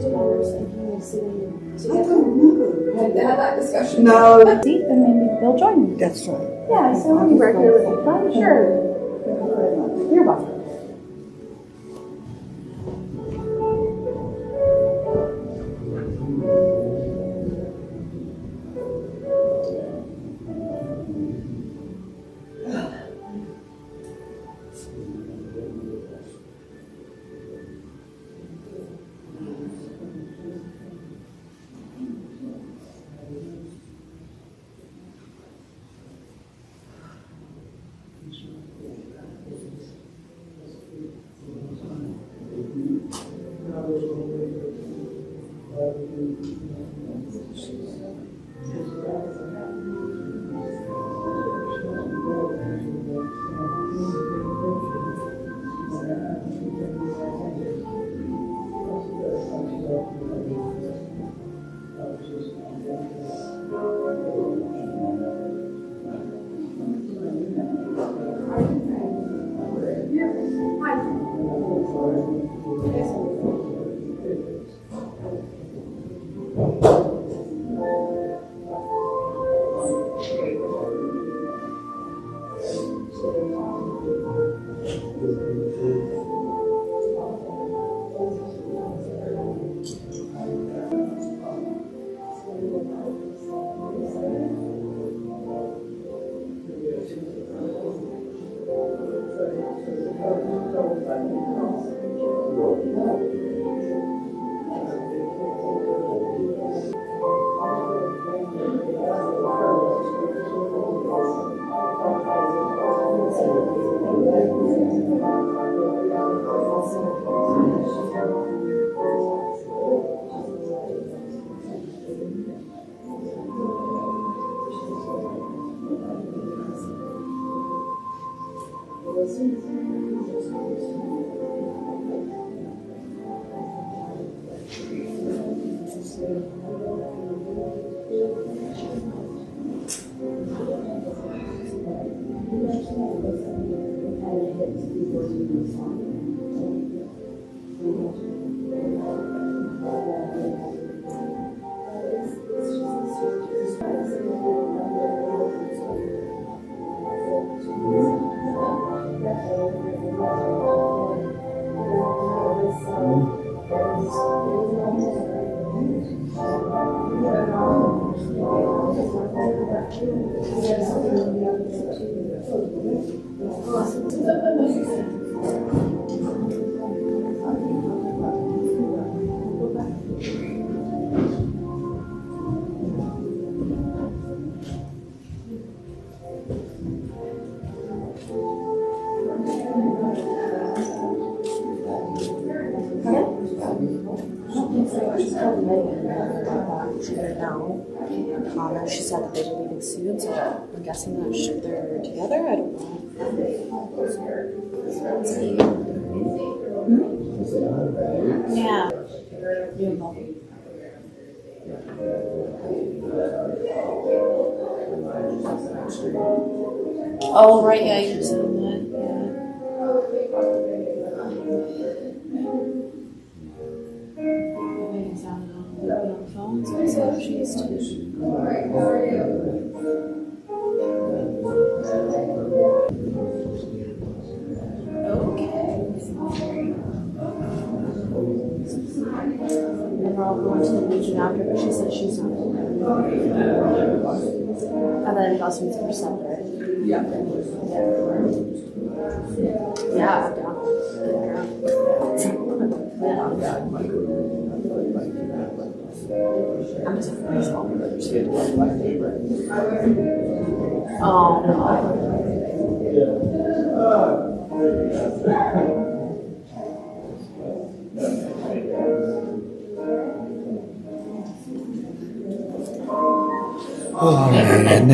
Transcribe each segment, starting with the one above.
I don't remember. Had to have that discussion. No. Then maybe they'll join you. That's right. Yeah, so when you work here with your fun, sure. You're welcome. She said that they were leaving soon, so I'm guessing that they're together. I don't know. Yeah. Oh, right, yeah, you're saying that. Yeah. Sounded on the phone, so she used to. And we're all going to the meeting after, but she said she's not going. And then Dawson's for separate. Yeah, I'm down. I'm just oh no. Oh man.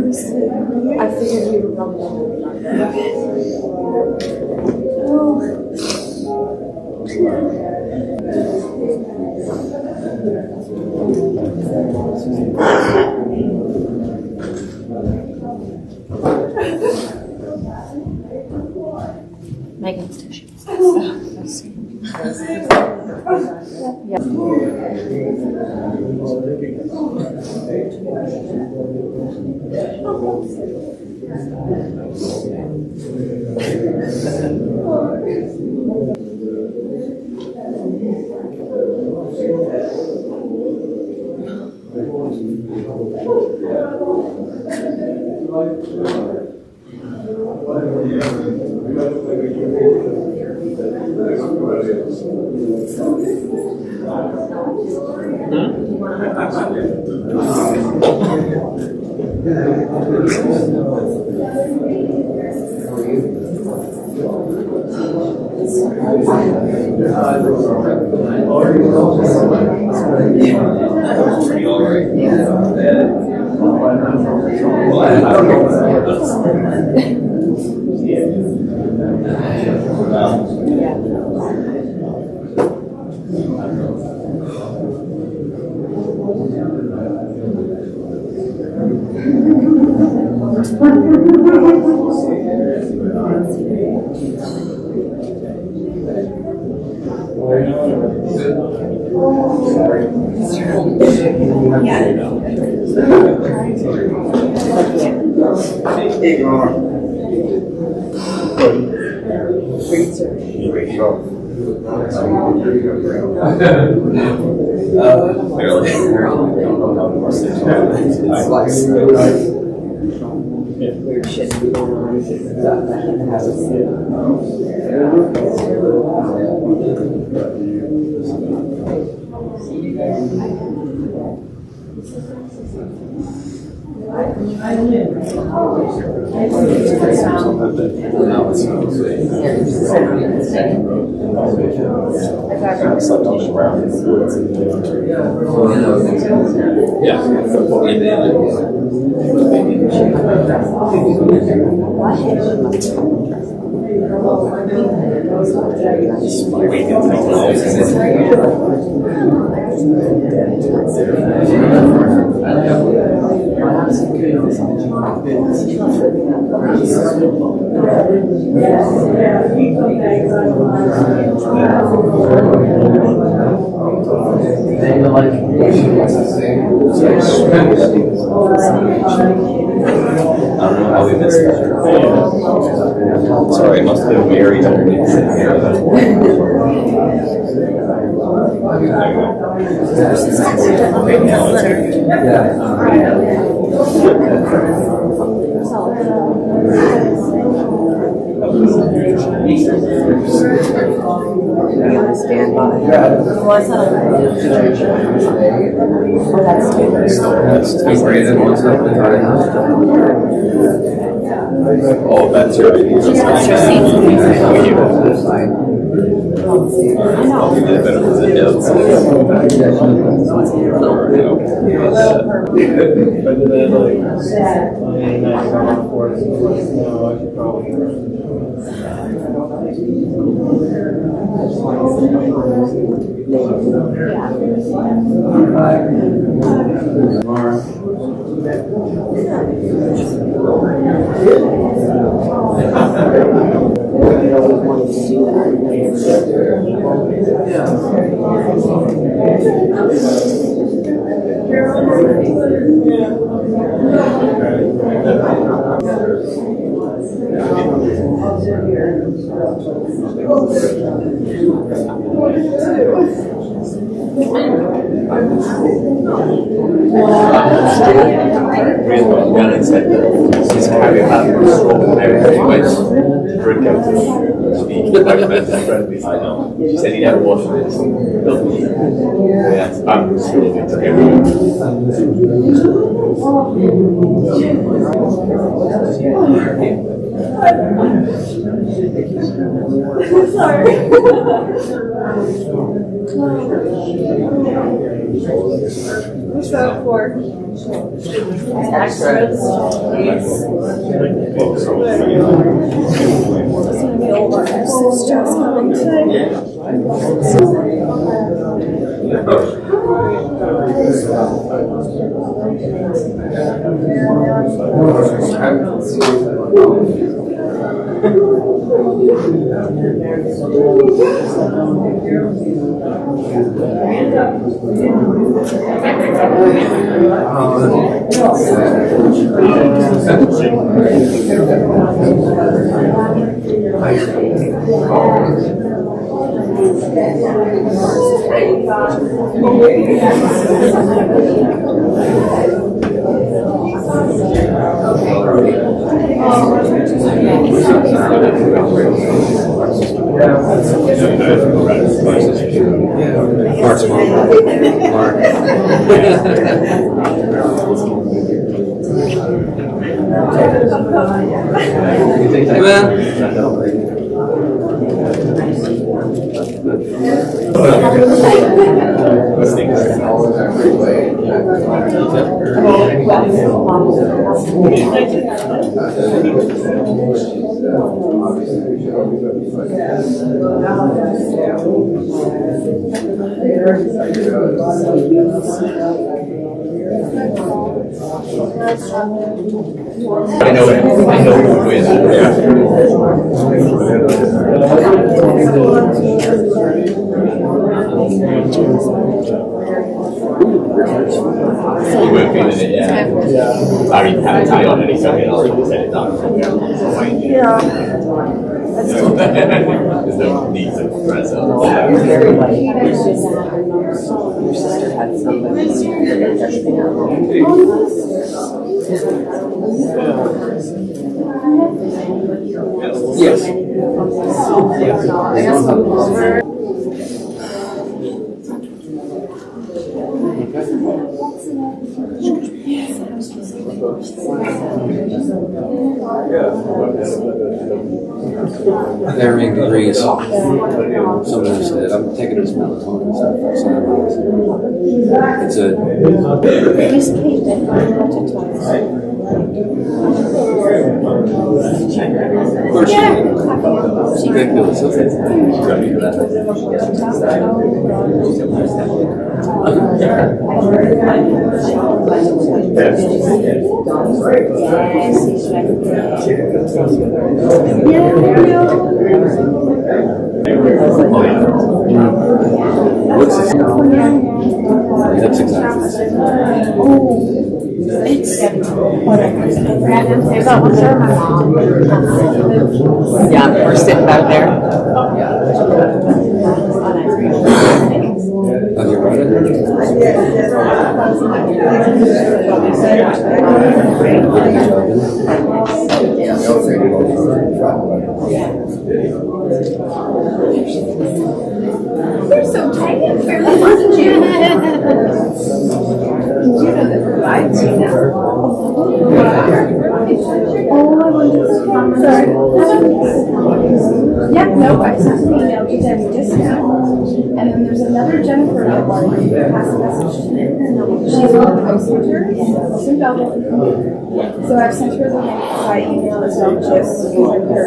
I figured you were probably Megan's tissue. Sorry, it must have been married underneath the hair. stand by. Oh, that's right. I'll give you the benefit of the doubt. He's carrying that stroke there anyway. Drink out to speak. I know. She said he never washed it. Yeah, I'm still to him. What's that for? Extras. It's just coming today. Hey man. I know who wins. You were feeling it, yeah. I already had a tie on and he took it, I'll set it down. Yeah. There's no need to dress up. Very like, your sister had somebody everything out. Yes. Varying degrees. Somebody said, I'm taking this melatonin stuff. It's a. Miss Kate, I got it twice. Of course, she ridiculous. What's this? That's exactly the same. It's there's almost my mom. Yeah, we're sitting back there. Have you read it? You're so tight and fairly wasn't you? You know that provides you now. Sorry. Yeah, no, I sent an email to Debbie just now. And then there's another Jennifer that wanted to pass a message to me. She's on the post center in Belgium. So I've sent her the link by email as well, just for her.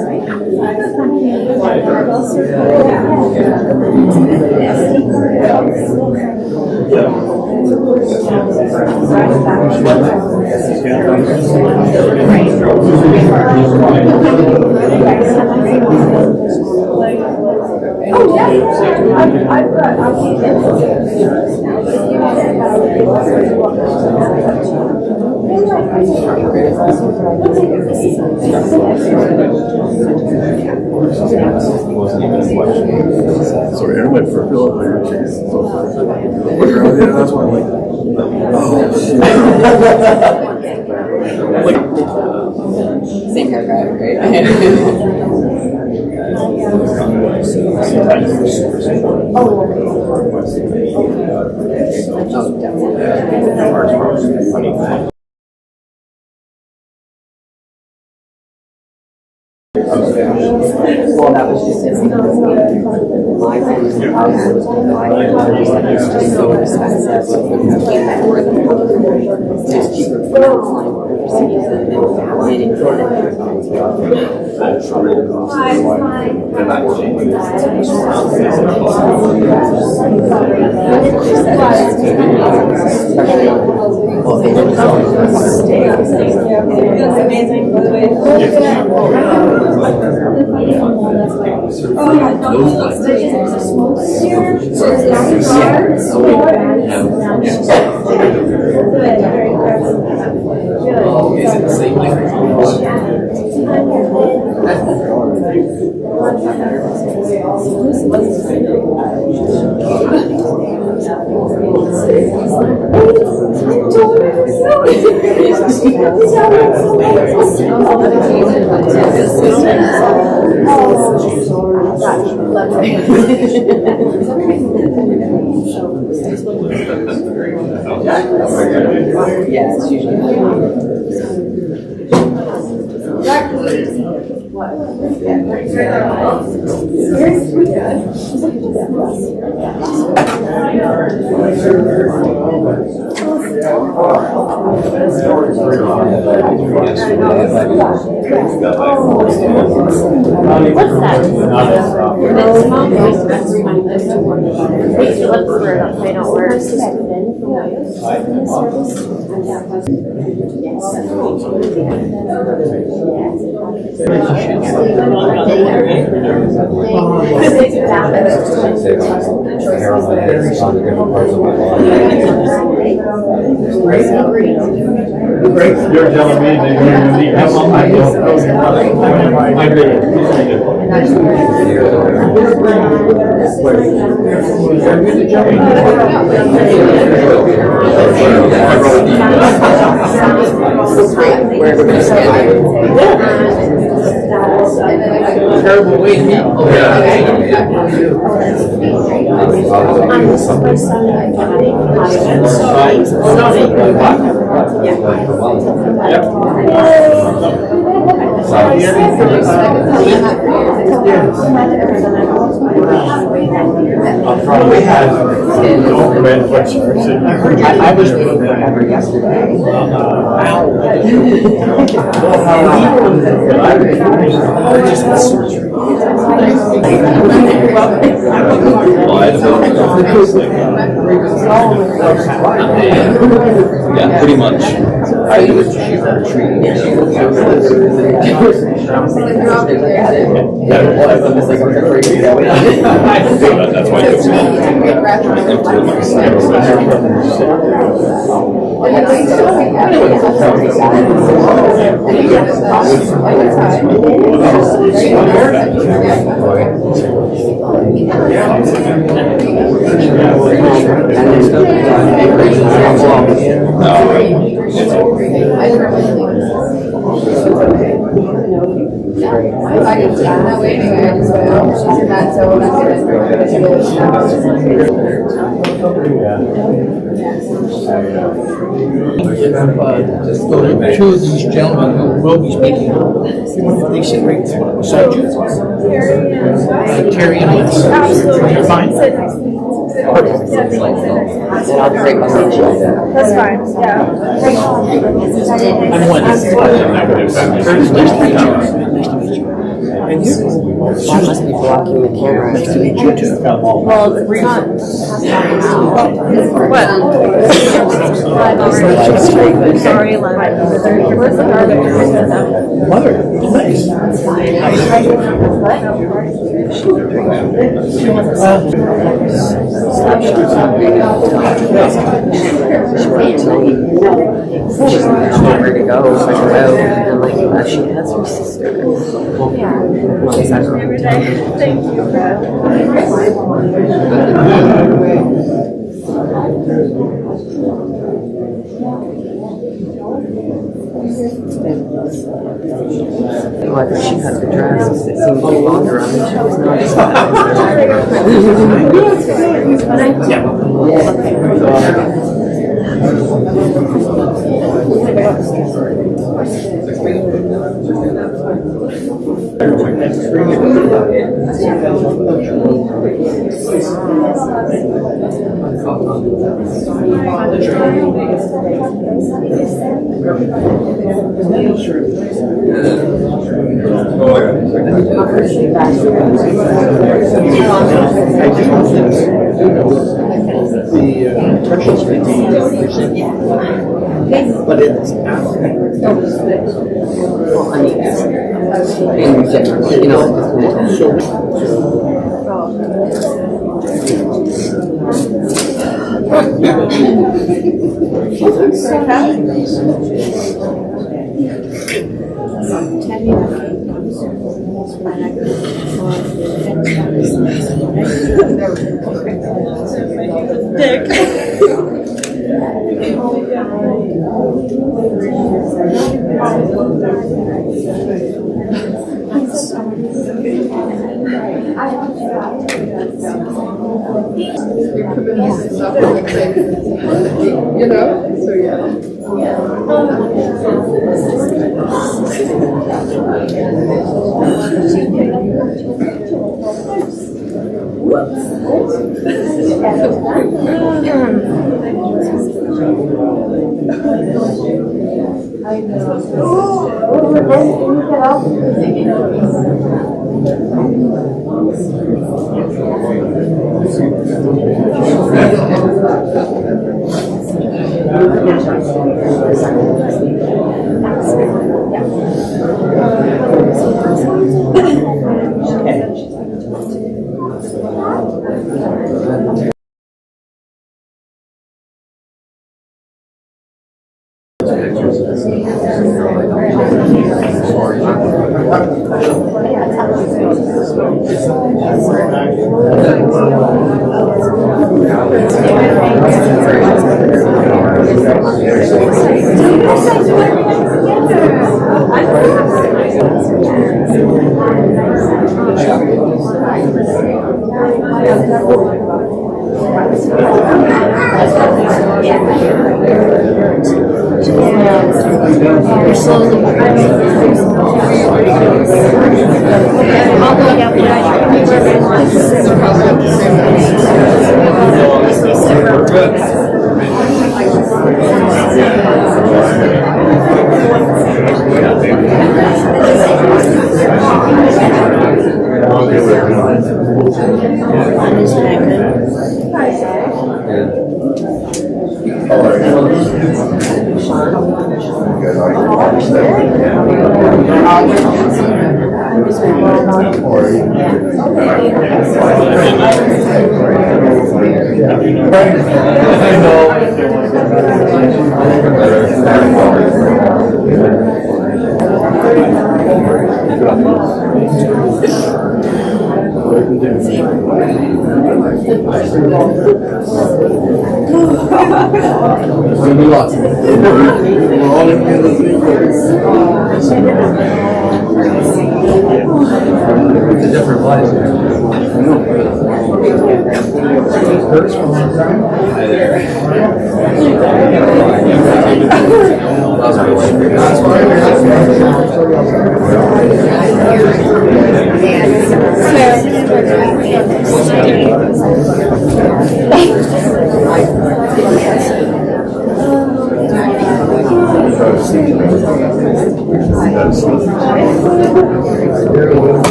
I've also SD Oh yeah, I've got Sorry, I went for a fill up there. That's why I'm like, Same paragraph, right? that was just it. My friend was it's just so expensive. Just cheaper for amazing, by the way. Oh, yeah. There's a smoke here. Oh, is it the same yeah, it's usually You're telling me that you're going to need help? I don't know. I terrible way to meet. I was waiting forever yesterday. Yeah, pretty much. That's why it's Two of these gentlemen who will be speaking, they sit right beside you. Terry and Liz. You're fine. That's fine, yeah. I'm one. Nice to meet you. And you? I must be blocking the camera. Nice to meet you too. Well, it's not. What? Sorry, where's the garbage? Mother, nice. She's nowhere to go, so I go out, and like, she has her sister. Every day. Thank you, Like, she had the dress that seemed to be longer on me, she was not. But it's out. Well, I mean, in general, you know, You know, so yeah.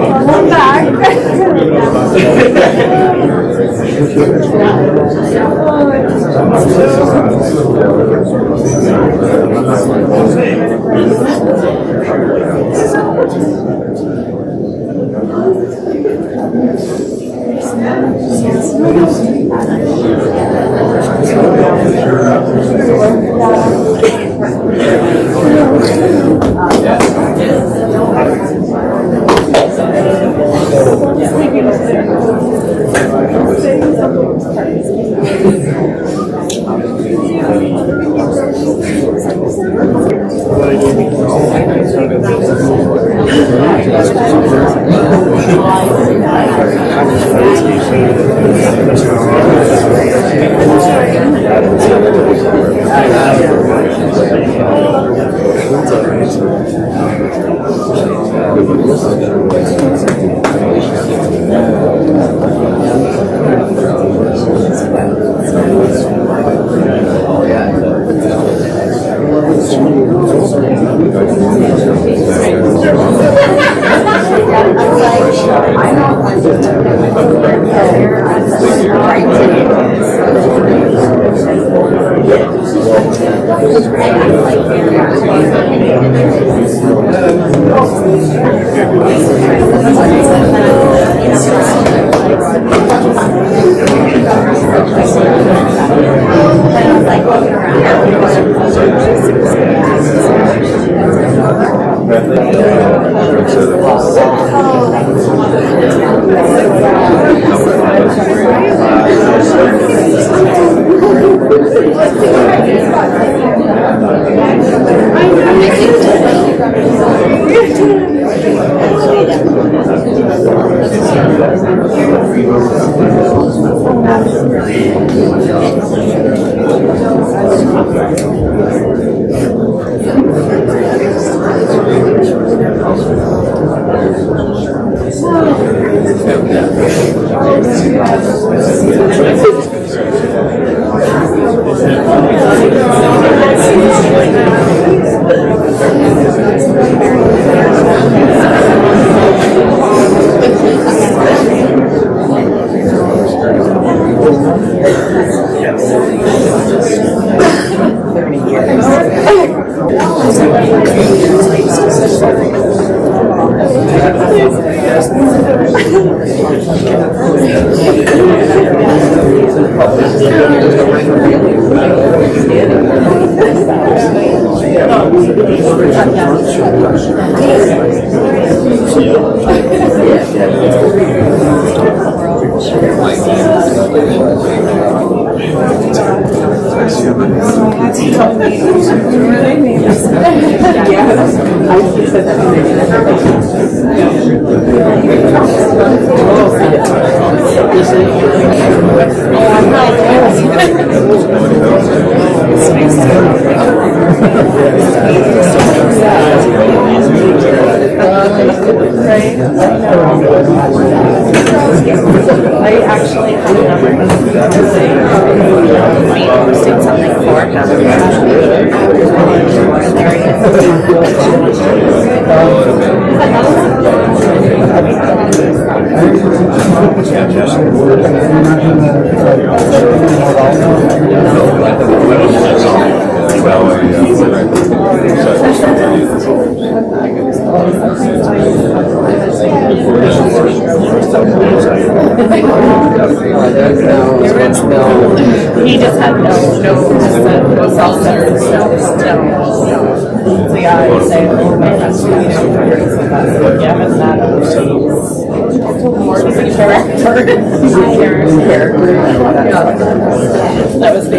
Welcome back. He just had no, salsa, no. So yeah, I would say, oh my gosh, yeah, but that more character. That was the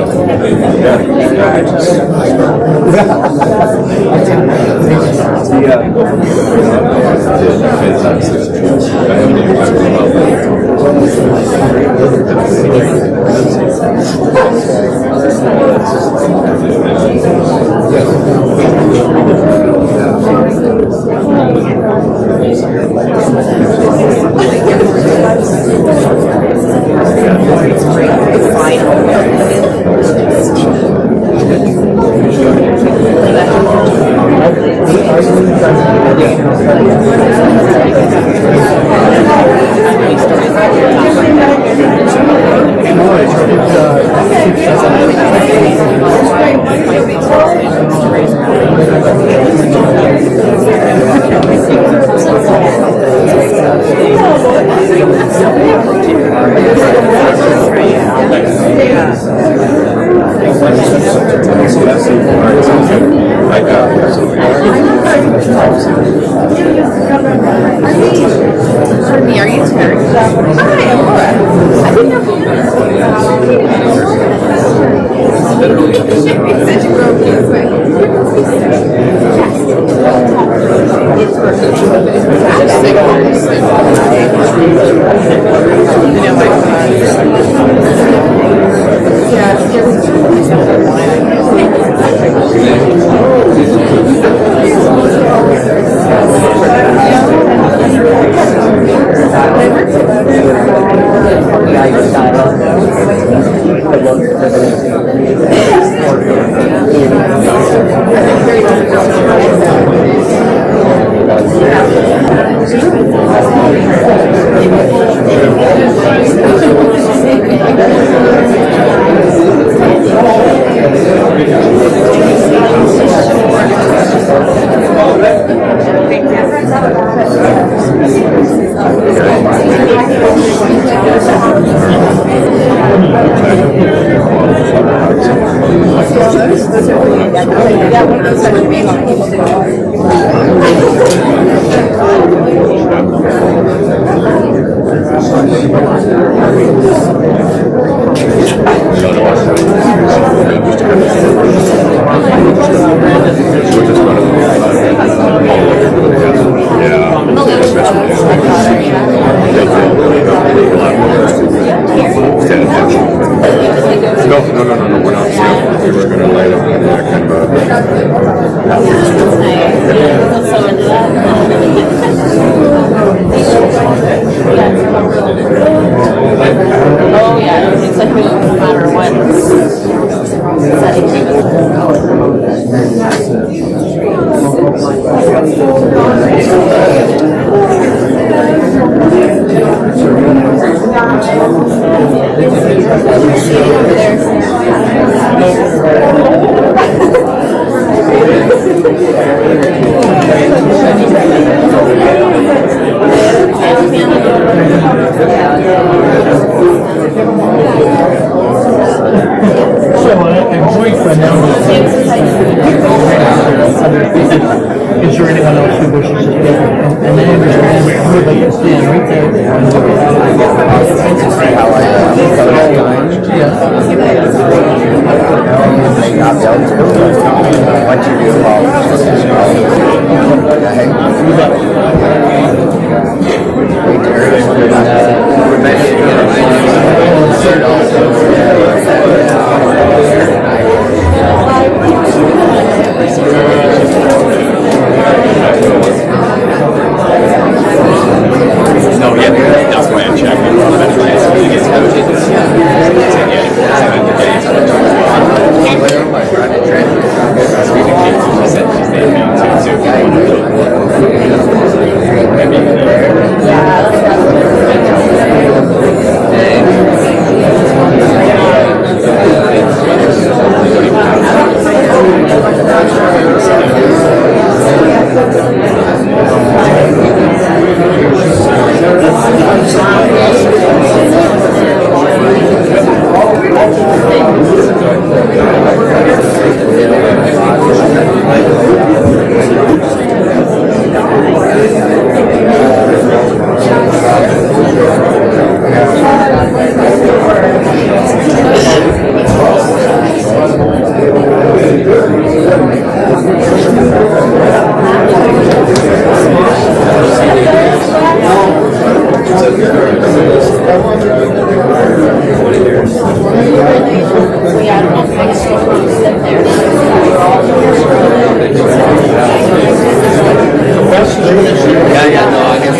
yeah, no, I guess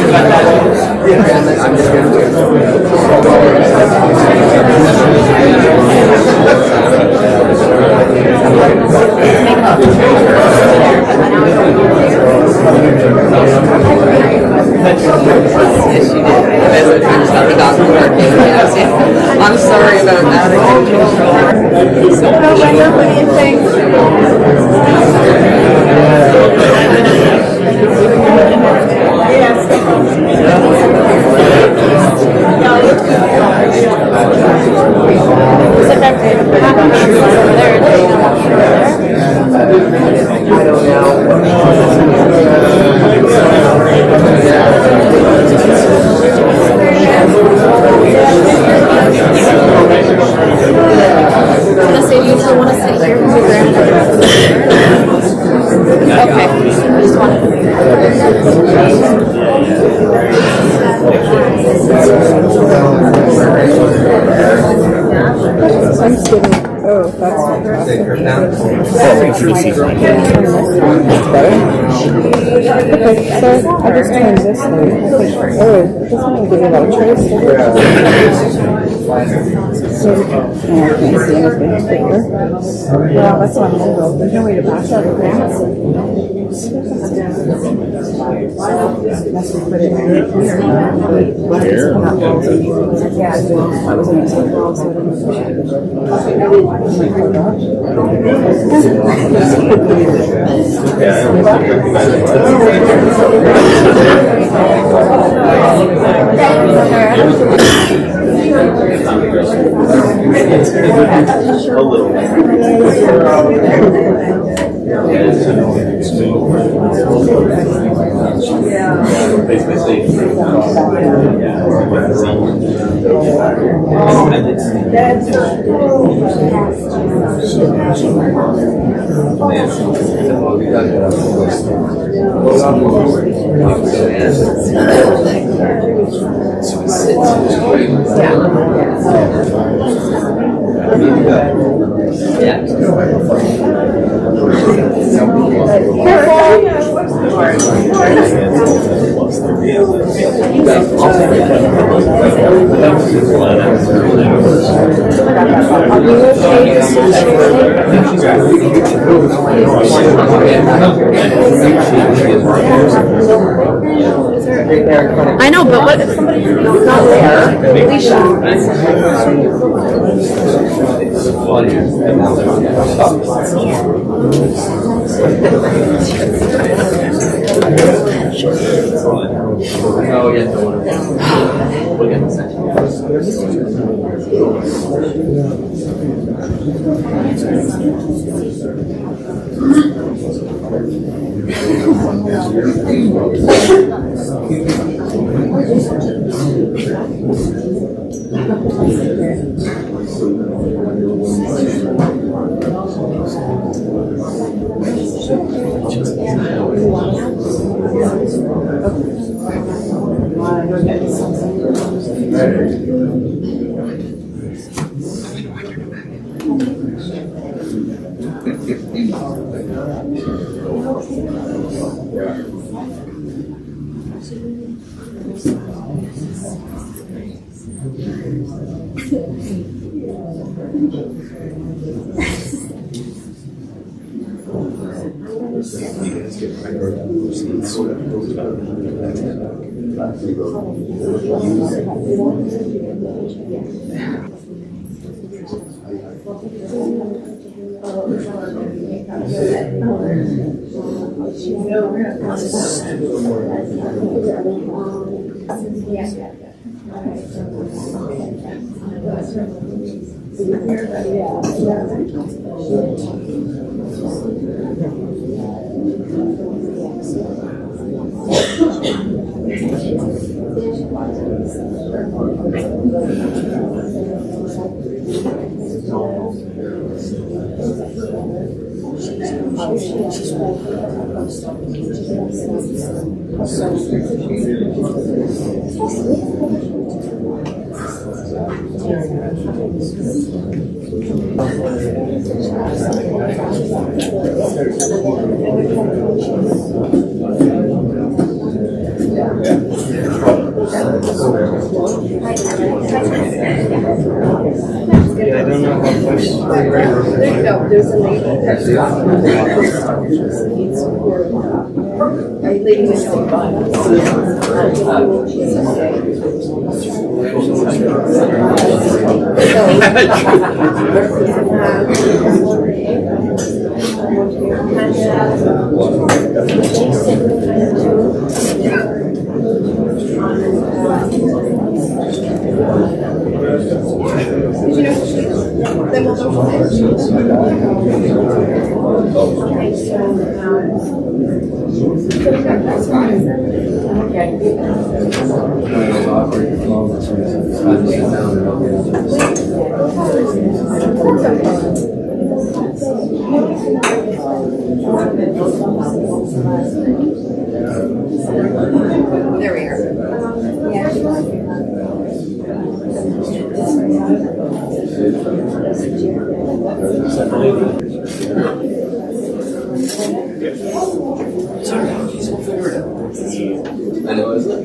I'm just Yes, you did. That's what I'm sorry about that. I'm sorry about that. So, Brenda, what do you think? I just turned this way. Oh, this one will give you a lot of choice. So, no, I can't see anything. Well, that's why I'm going to go. There's no way to back up. Unless we put it here. We'll have to come out walls. Yeah, I was going to say walls, so I didn't A little. I know, but what if somebody's not there? Alicia. Oh, yeah, we'll get this actually. I don't know how much. There you go. There's a lady. Are you leaving with then we'll go there we are. I know, isn't it?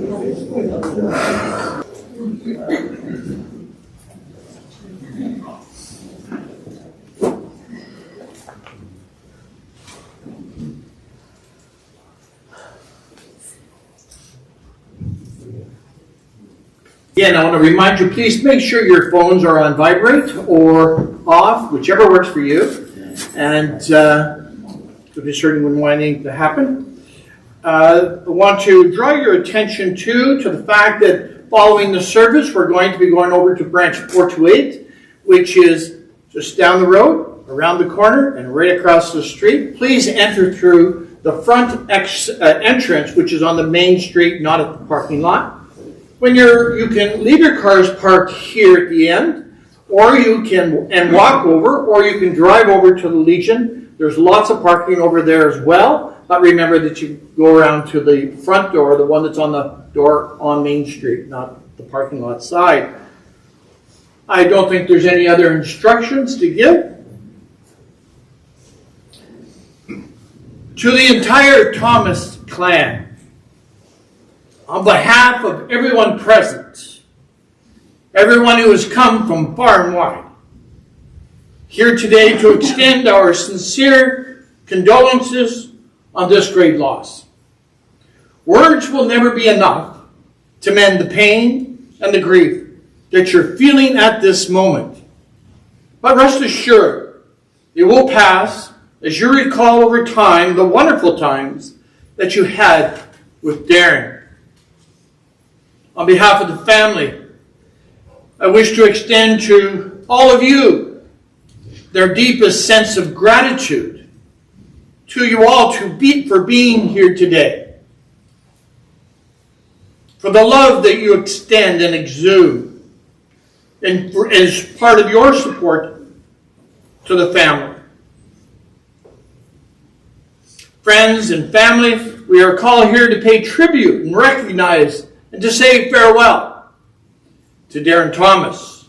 Again, I want to remind you, please make sure your phones are on vibrate or off, whichever works for you. And we certainly wouldn't want anything to happen. I want to draw your attention to the fact that following the service, we're going to be going over to branch 428, which is just down the road, around the corner, and right across the street. Please enter through the front entrance, which is on the main street, not at the parking lot. When you can leave your cars parked here at the end, or you can walk over, or you can drive over to the Legion. There's lots of parking over there as well. But remember that you go around to the front door, the one that's on the door on Main Street, not the parking lot side. I don't think there's any other instructions to give. To the entire Thomas clan, on behalf of everyone present, everyone who has come from far and wide, here today to extend our sincere condolences on this great loss. Words will never be enough to mend the pain and the grief that you're feeling at this moment. But rest assured, it will pass as you recall over time the wonderful times that you had with Darren. On behalf of the family, I wish to extend to all of you their deepest sense of gratitude to you all for being here today, for the love that you extend and exude, and as part of your support to the family. Friends and family, we are called here to pay tribute and recognize and to say farewell to Darren Thomas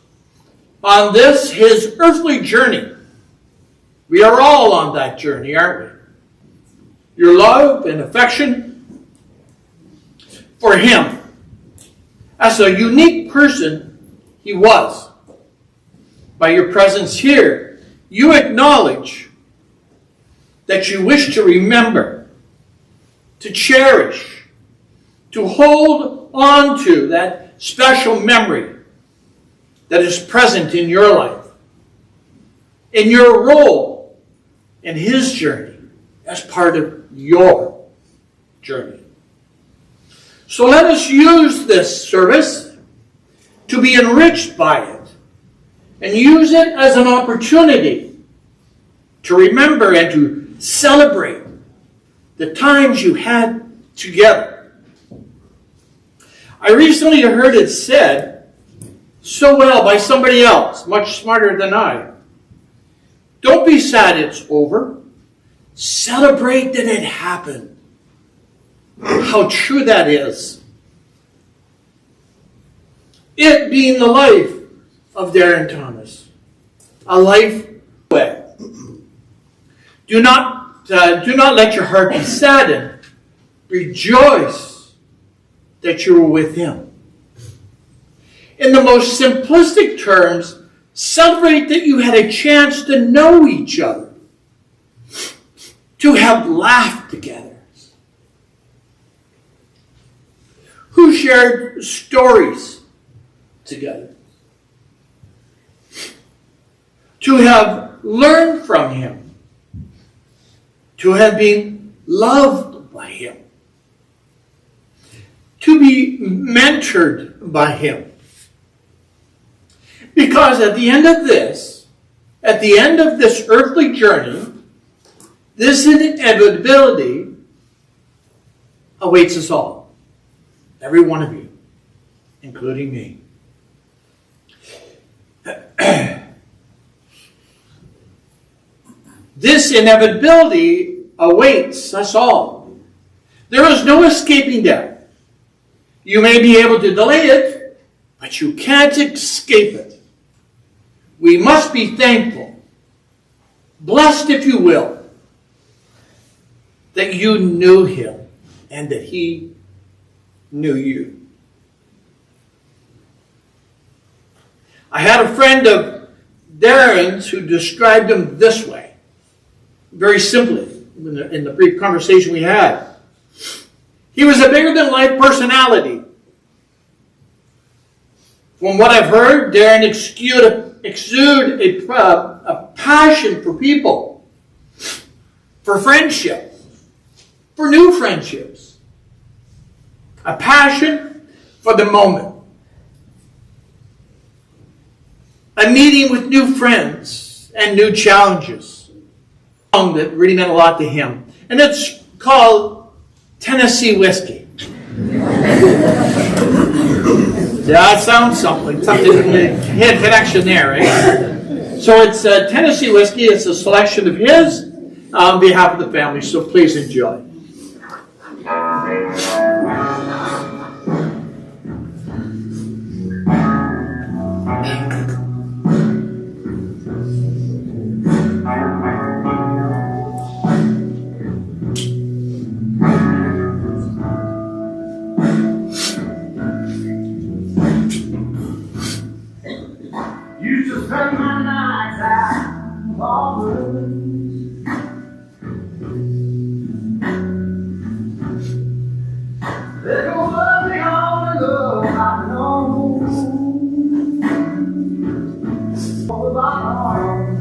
on this, his earthly journey. We are all on that journey, aren't we? Your love and affection for him as a unique person he was. By your presence here, you acknowledge that you wish to remember, to cherish, to hold on to that special memory that is present in your life, in your role in his journey as part of your journey. So let us use this service to be enriched by it and use it as an opportunity to remember and to celebrate the times you had together. I recently heard it said so well by somebody else, much smarter than I. Don't be sad it's over. Celebrate that it happened. How true that is. It being the life of Darren Thomas. A life way. Do not let your heart be saddened. Rejoice that you were with him. in the most simplistic terms, celebrate that you had a chance to know each other, to have laughed together, who shared stories together, to have learned from him, to have been loved by him, to be mentored by him. Because at the end of this earthly journey, this inevitability awaits us all. Every one of you, including me. This inevitability awaits us all. There is no escaping death. You may be able to delay it, but you can't escape it. We must be thankful, blessed if you will, that you knew him and that he knew you. I had a friend of Darren's who described him this way, very simply, in the brief conversation we had. He was a bigger-than-life personality. From what I've heard, Darren exuded a passion for people, for friendship, for new friendships, a passion for the moment, a meeting with new friends and new challenges. A song that really meant a lot to him, and it's called Tennessee Whiskey. That sounds something hit connection there, right? So it's Tennessee Whiskey. It's a selection of his on behalf of the family, so please enjoy. Used to spend my nights out on the road. There goes the only love I've known. Oh, my arms,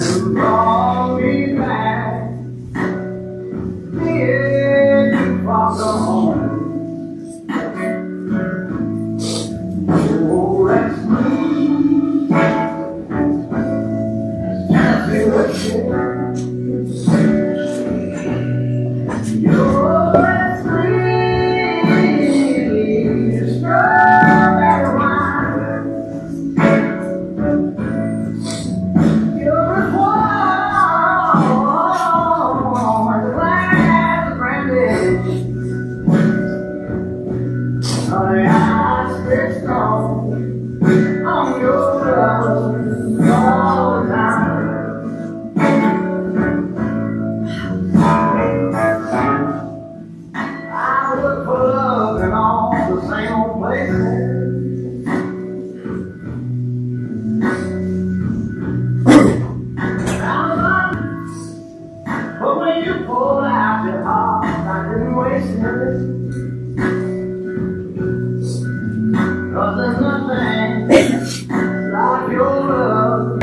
you brought me back. Yeah, you brought the home. Oh, that's me. Tennessee whiskey. You're that sweet strawberry wine. You're as warm as a glass of brandy. Honey, I stay strong on your love all the time. I look for love in all the same old places. But when you pull out your heart, I didn't waste it. 'Cause there's nothing like your love.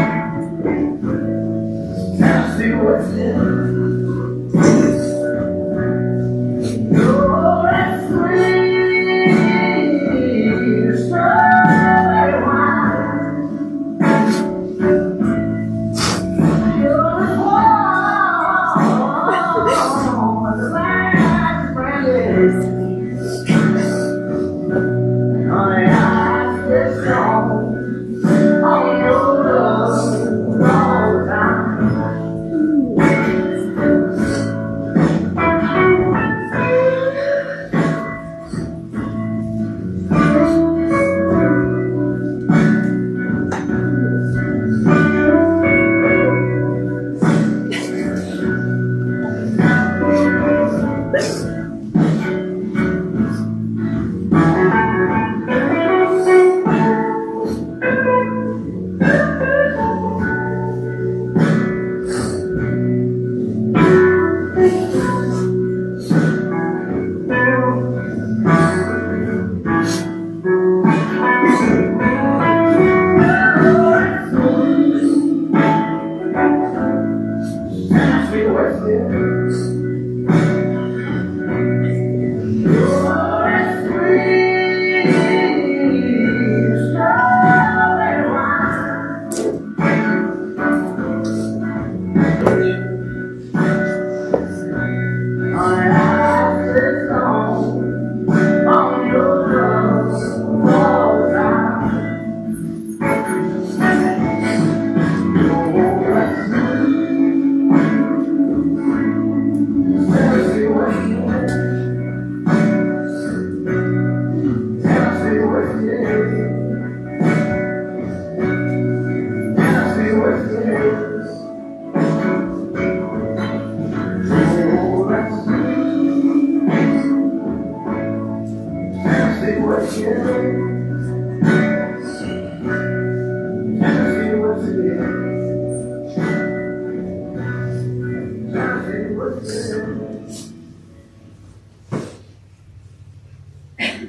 Tennessee whiskey. You're that sweet strawberry wine. You're as warm as a glass of brandy.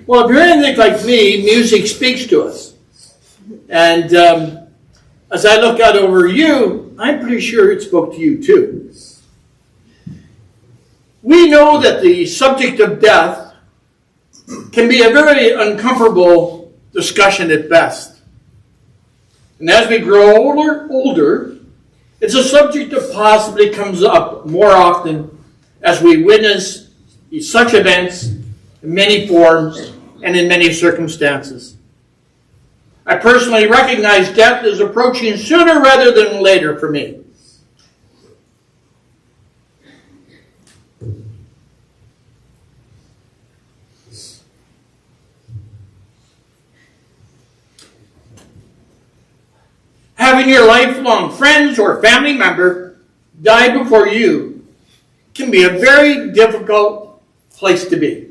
Well, if you're anything like me, music speaks to us. And as I look out over you, I'm pretty sure it spoke to you too. We know that the subject of death can be a very uncomfortable discussion at best. And as we grow older, it's a subject that possibly comes up more often as we witness such events in many forms and in many circumstances. I personally recognize death is approaching sooner rather than later for me. Having your lifelong friends or family member die before you can be a very difficult place to be.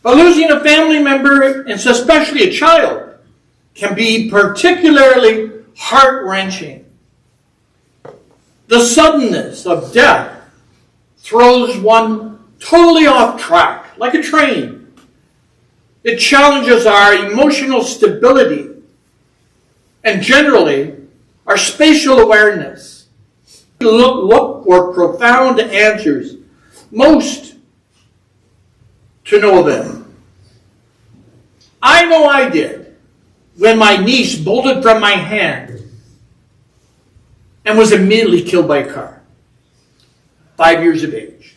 But losing a family member, and especially a child, can be particularly heart-wrenching. The suddenness of death throws one totally off track, like a train. It challenges our emotional stability and generally our spatial awareness. We look for profound answers, most to no avail. I know I did when my niece bolted from my hand and was immediately killed by a car, 5 years of age.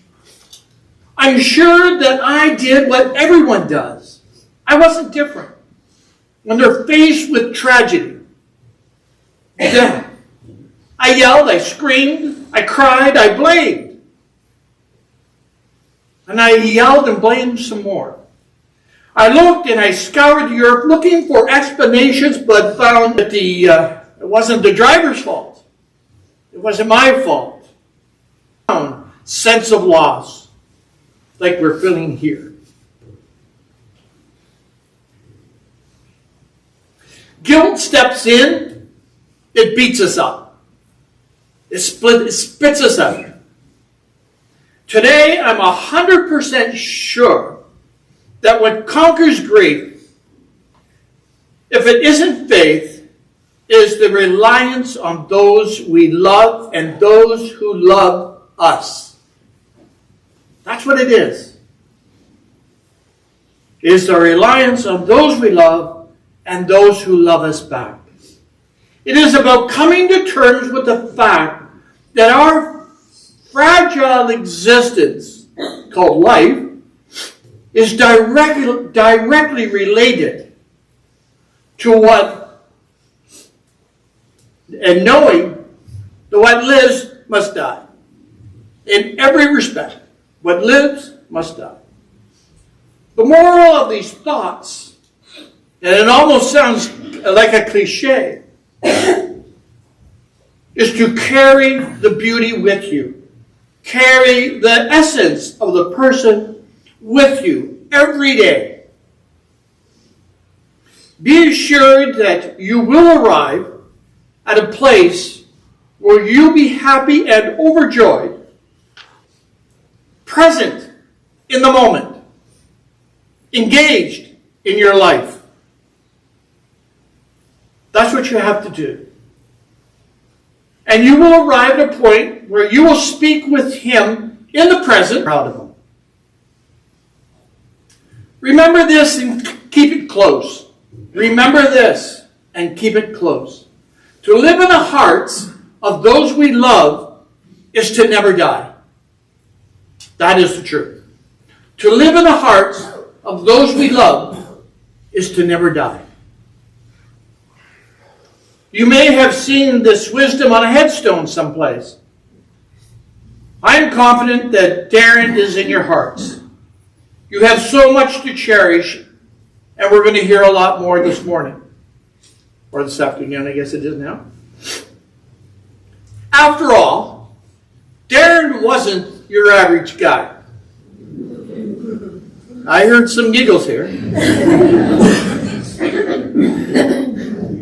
I'm sure that I did what everyone does. I wasn't different. When they're faced with tragedy, death, I yelled, I screamed, I cried, I blamed. And I yelled and blamed some more. I looked and I scoured the earth looking for explanations, but found that it wasn't the driver's fault. It wasn't my fault. Sense of loss, like we're feeling here. Guilt steps in, it beats us up. It spits us out. Today, I'm 100% sure that what conquers grief, if it isn't faith, is the reliance on those we love and those who love us. That's what it is. It is the reliance on those we love and those who love us back. It is about coming to terms with the fact that our fragile existence, called life, is directly related to what, and knowing that what lives must die. In every respect, what lives must die. The moral of these thoughts, and it almost sounds like a cliche, is to carry the beauty with you. Carry the essence of the person with you every day. Be assured that you will arrive at a place where you'll be happy and overjoyed, present in the moment, engaged in your life. That's what you have to do. And you will arrive at a point where you will speak with him in the present, proud of him. Remember this and keep it close. Remember this and keep it close. To live in the hearts of those we love is to never die. That is the truth. To live in the hearts of those we love is to never die. You may have seen this wisdom on a headstone someplace. I am confident that Darren is in your hearts. You have so much to cherish, and we're going to hear a lot more this morning. Or this afternoon, I guess it is now. After all, Darren wasn't your average guy. I heard some giggles here.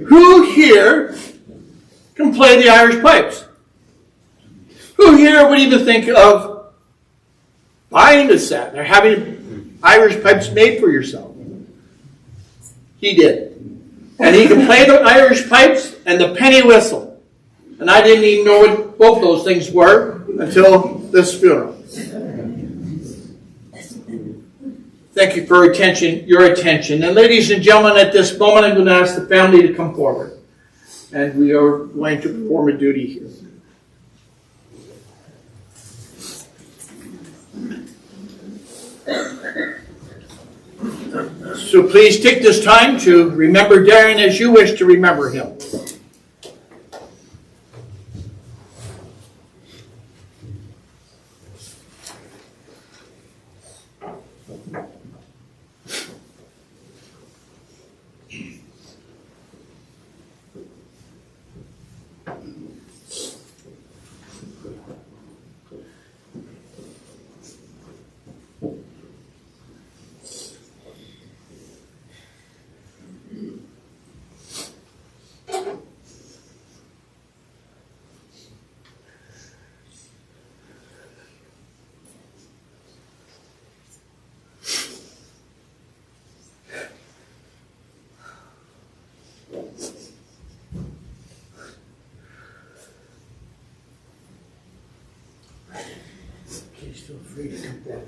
Who here can play the Irish pipes? Who here would even think of buying a set or having Irish pipes made for yourself? He did. And he can play the Irish pipes and the penny whistle. And I didn't even know what both those things were until this funeral. Thank you for your attention. And ladies and gentlemen, at this moment I'm going to ask the family to come forward. And we are going to perform a duty here. So please take this time to remember Darren as you wish to remember him. Please feel free to come back.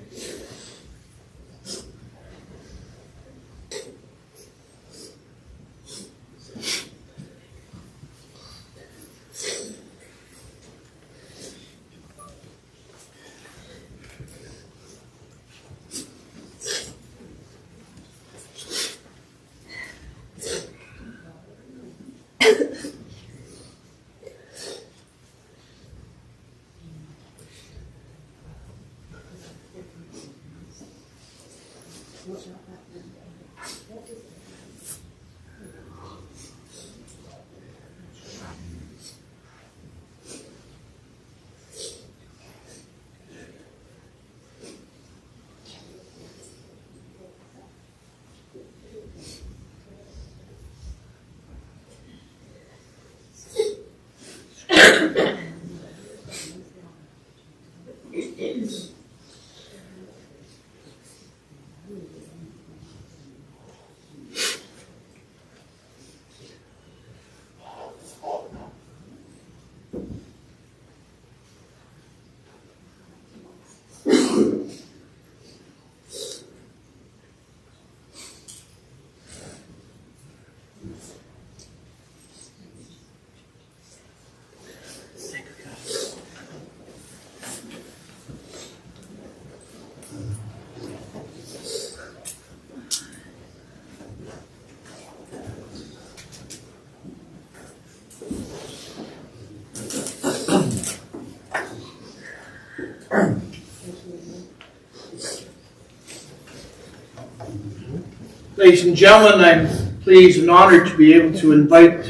Ladies and gentlemen, I'm pleased and honored to be able to invite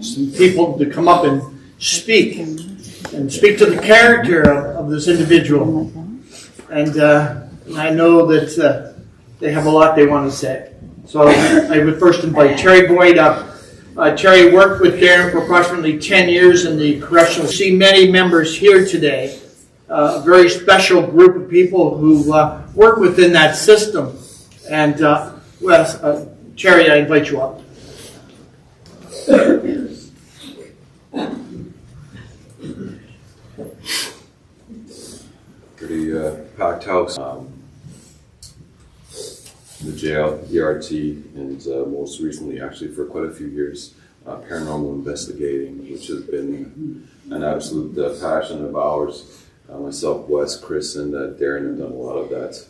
some people to come up and speak to the character of this individual. And I know that they have a lot they want to say. So I would first invite Terry Boyd up. Terry worked with Darren for approximately 10 years in the correctional. See many members here today, a very special group of people who work within that system. And Terry, I invite you up. Pretty packed house. the jail, ERT, and most recently, actually for quite a few years, paranormal investigating, which has been an absolute passion of ours. Myself, Wes, Chris, and Darren have done a lot of that.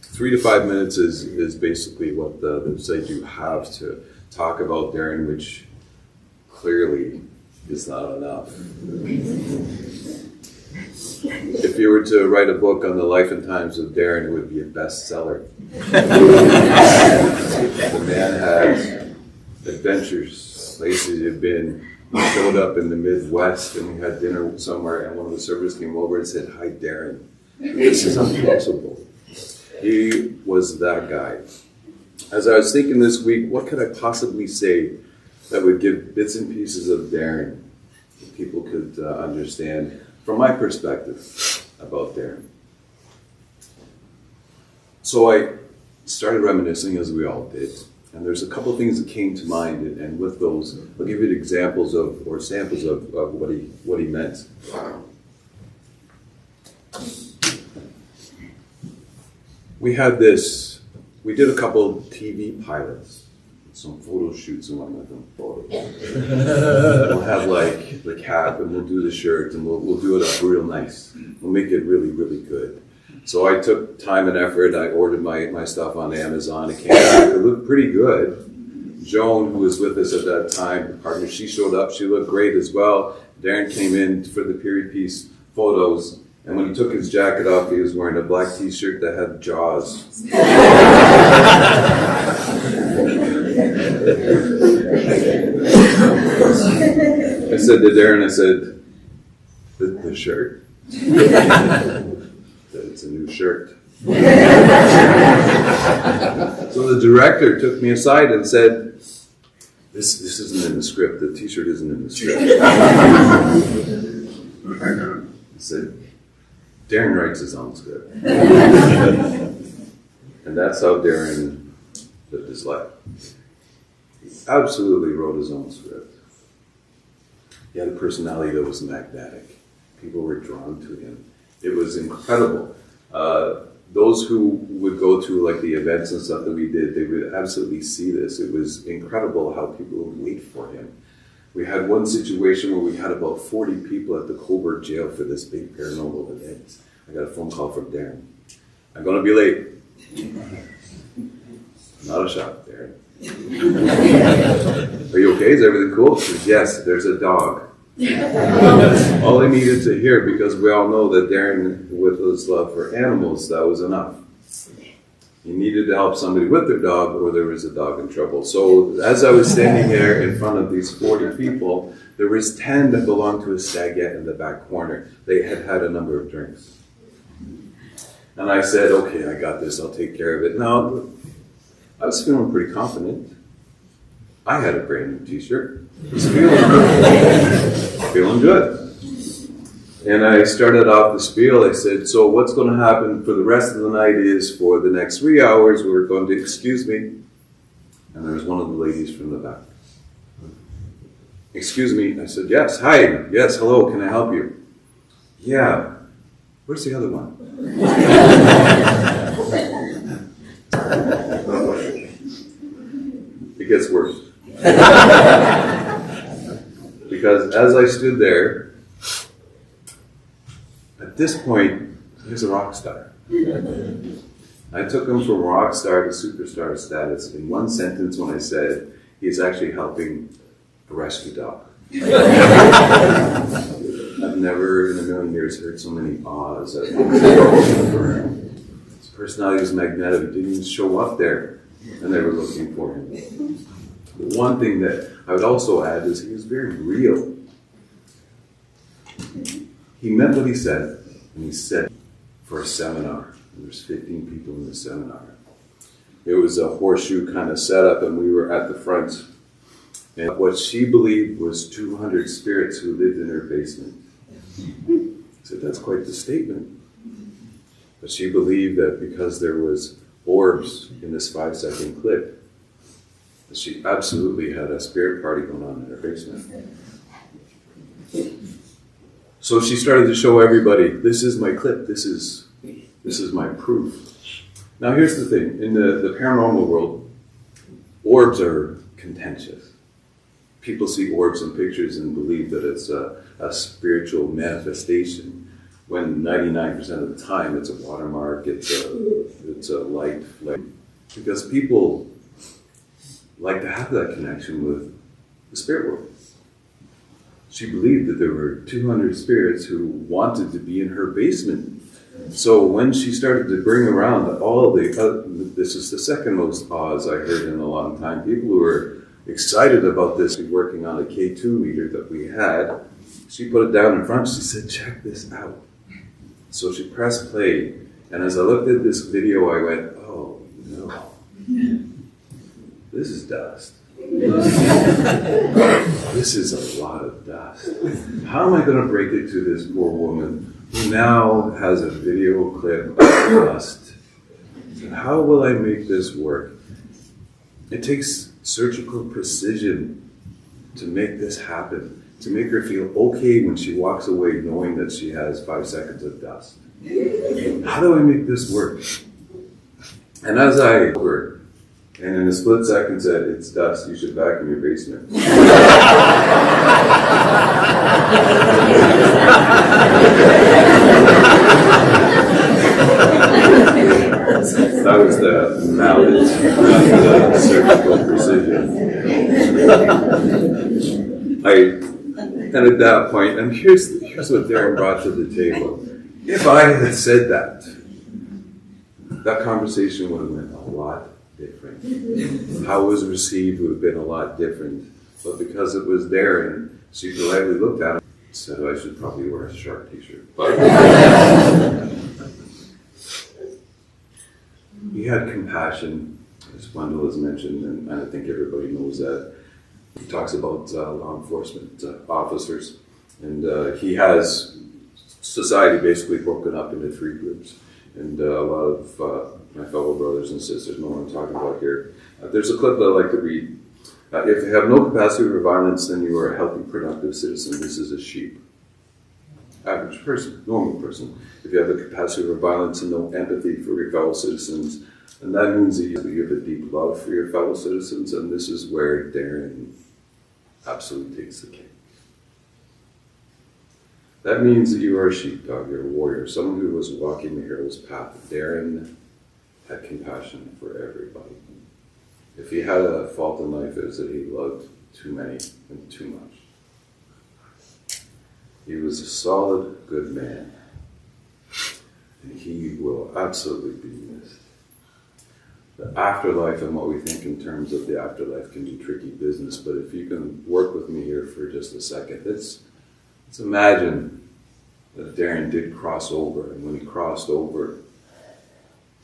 3 to 5 minutes is basically what the site you have to talk about Darren, which clearly is not enough. If you were to write a book on the life and times of Darren, it would be a bestseller. The man had adventures, places he'd been. He showed up in the Midwest and we had dinner somewhere, and one of the servers came over and said, "Hi, Darren. This is impossible." He was that guy. As I was thinking this week, what could I possibly say that would give bits and pieces of Darren that people could understand from my perspective about Darren? So I started reminiscing, as we all did, and there's a couple of things that came to mind, and with those, I'll give you examples of, or samples of what he meant. We did a couple TV pilots, some photo shoots and whatnot. We'll have like the cap and we'll do the shirt and we'll do it up real nice. We'll make it really, really good. So I took time and effort. I ordered my stuff on Amazon. It came back. It looked pretty good. Joan, who was with us at that time, the partner, she showed up. She looked great as well. Darren came in for the period piece photos. And when he took his jacket off, he was wearing a black t-shirt that had jaws. I said to Darren, I said, the shirt? It's a new shirt. So the director took me aside and said, this isn't in the script. The t-shirt isn't in the script. He said, Darren writes his own script. And that's how Darren lived his life. He absolutely wrote his own script. He had a personality that was magnetic. People were drawn to him. It was incredible. Those who would go to like the events and stuff that we did, they would absolutely see this. It was incredible how people would wait for him. We had one situation where we had about 40 people at the Coburg jail for this big paranormal event. I got a phone call from Darren. I'm going to be late. Not a shot, Darren. Are you okay? Is everything cool? He says, yes, there's a dog. All I needed to hear, because we all know that Darren, with his love for animals, that was enough. He needed to help somebody with their dog, or there was a dog in trouble. So as I was standing there in front of these 40 people, there was 10 that belonged to a stagette in the back corner. They had had a number of drinks. And I said, okay, I got this, I'll take care of it. Now, I was feeling pretty confident. I had a brand new t-shirt. I was feeling good. Feeling good. And I started off the spiel. I said, so what's going to happen for the rest of the night is for the next 3 hours, we're going to, excuse me. And there was one of the ladies from the back. Excuse me. I said, yes, hi, yes, hello, can I help you? Yeah. Where's the other one? It gets worse. Because as I stood there, at this point, he's a rock star. I took him from rock star to superstar status in one sentence when I said he's actually helping a rescue dog. I've never in a million years heard so many ahs. His personality was magnetic. He didn't even show up there, and they were looking for him. The one thing that I would also add is he was very real. He meant what he said, and he said for a seminar. There's 15 people in the seminar. It was a horseshoe kind of setup, and we were at the front. And what she believed was 200 spirits who lived in her basement. I said, that's quite the statement. But she believed that because there was orbs in this 5-second clip, that she absolutely had a spirit party going on in her basement. So she started to show everybody, this is my clip, this is my proof. Now here's the thing, in the paranormal world, orbs are contentious. People see orbs in pictures and believe that it's a spiritual manifestation, when 99% of the time it's a watermark, it's a light flame. Because people like to have that connection with the spirit world. She believed that there were 200 spirits who wanted to be in her basement. So when she started to bring around all this is the second most pause I heard in a long time, people who were excited about this, working on a K2 meter that we had, she put it down in front, she said, check this out. So she pressed play, and as I looked at this video, I went, oh no, this is dust. This is a lot of dust. How am I going to break it to this poor woman who now has a video clip of dust? And how will I make this work? It takes surgical precision to make this happen, to make her feel okay when she walks away knowing that she has 5 seconds of dust. How do I make this work? And as I worked, and in a split second said, it's dust, you should vacuum your basement. That was the knowledge, not the surgical precision. And at that point, and here's what Darren brought to the table. If I had said that conversation would have been a lot different. How it was received would have been a lot different. But because it was Darren, she politely looked at him and said, I should probably wear a sharp t-shirt. But he had compassion, as Wendell has mentioned, and I think everybody knows that. He talks about law enforcement officers, and he has society basically broken up into 3 groups. And a lot of my fellow brothers and sisters know what I'm talking about here. There's a clip that I like to read. If you have no capacity for violence, then you are a healthy, productive citizen. This is a sheep. Average person, normal person. If you have the capacity for violence and no empathy for your fellow citizens, and that means that you have a deep love for your fellow citizens, and this is where Darren absolutely takes the cake. That means that you are a sheepdog, you're a warrior, someone who was walking the hero's path. Darren had compassion for everybody. If he had a fault in life, it was that he loved too many and too much. He was a solid, good man, and he will absolutely be missed. The afterlife and what we think in terms of the afterlife can be tricky business, but if you can work with me here for just a second, let's imagine that Darren did cross over, and when he crossed over,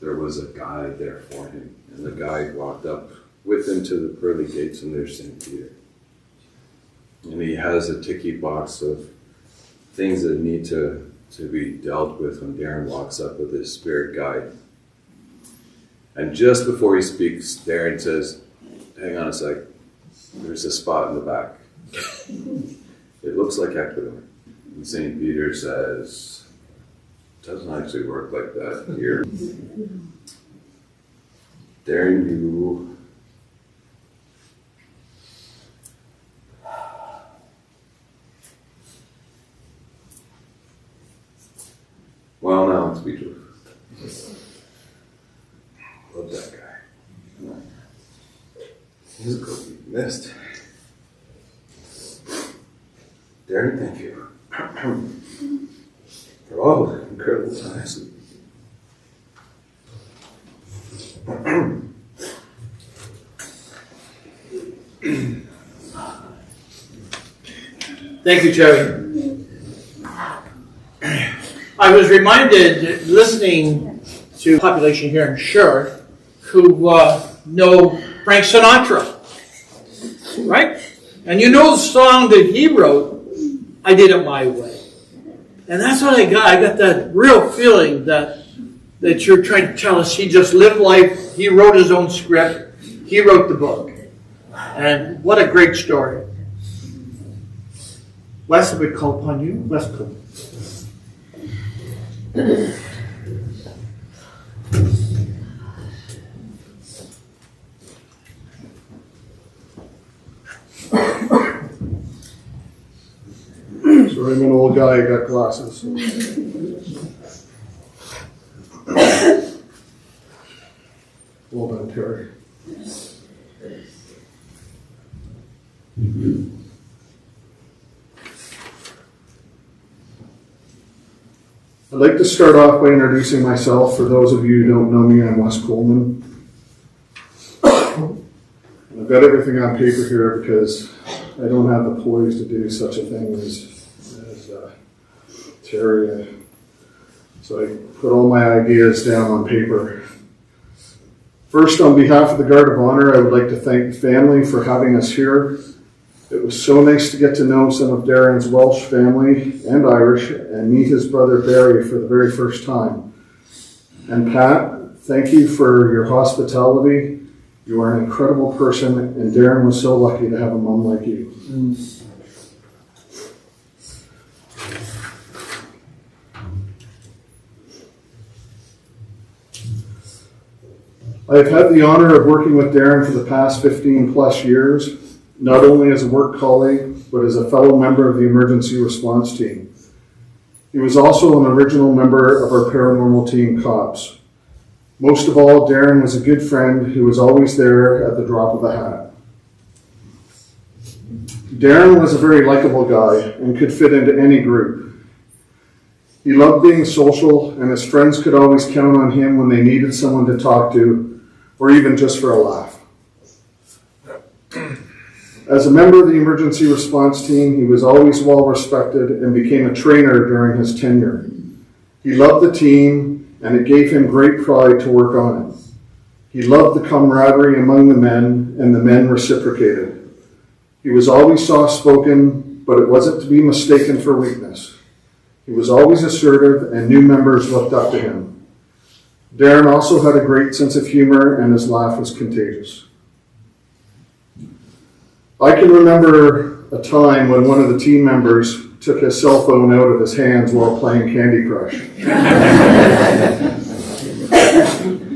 there was a guide there for him, and the guide walked up with him to the pearly gates, and there's St. Peter. And he has a ticky box of things that need to be dealt with when Darren walks up with his spirit guide. And just before he speaks, Darren says, hang on a sec, there's a spot in the back. It looks like Ecuador. And St. Peter says, it doesn't actually work like that here. Darren, you... Well, now it's speechless. Love that guy. He's going to be missed. Darren, thank you for all the incredible times. Thank you, Terry. I was reminded, listening to the population here in Sheriff, who know Frank Sinatra, right? And you know the song that he wrote, I Did It My Way. And that's what I got. I got that real feeling that you're trying to tell us he just lived life. He wrote his own script. He wrote the book. And what a great story. Wes, I would call upon you. Wes, please. So I'm an old guy, I got glasses. Well done, Terry. I'd like to start off by introducing myself. For those of you who don't know me, I'm Wes Coleman. I've got everything on paper here because I don't have the poise to do such a thing as Terry. So I put all my ideas down on paper. First, on behalf of the Guard of Honor, I would like to thank the family for having us here. It was so nice to get to know some of Darren's Welsh family and Irish and meet his brother Barry for the very first time. And Pat, thank you for your hospitality. You are an incredible person, and Darren was so lucky to have a mom like you. I have had the honor of working with Darren for the past 15 plus years, not only as a work colleague, but as a fellow member of the emergency response team. He was also an original member of our paranormal team, COPS. Most of all, Darren was a good friend who was always there at the drop of a hat. Darren was a very likable guy and could fit into any group. He loved being social, and his friends could always count on him when they needed someone to talk to, or even just for a laugh. As a member of the emergency response team, he was always well respected and became a trainer during his tenure. He loved the team, and it gave him great pride to work on it. He loved the camaraderie among the men, and the men reciprocated. He was always soft-spoken, but it wasn't to be mistaken for weakness. He was always assertive, and new members looked up to him. Darren also had a great sense of humor, and his laugh was contagious. I can remember a time when one of the team members took his cell phone out of his hands while playing Candy Crush.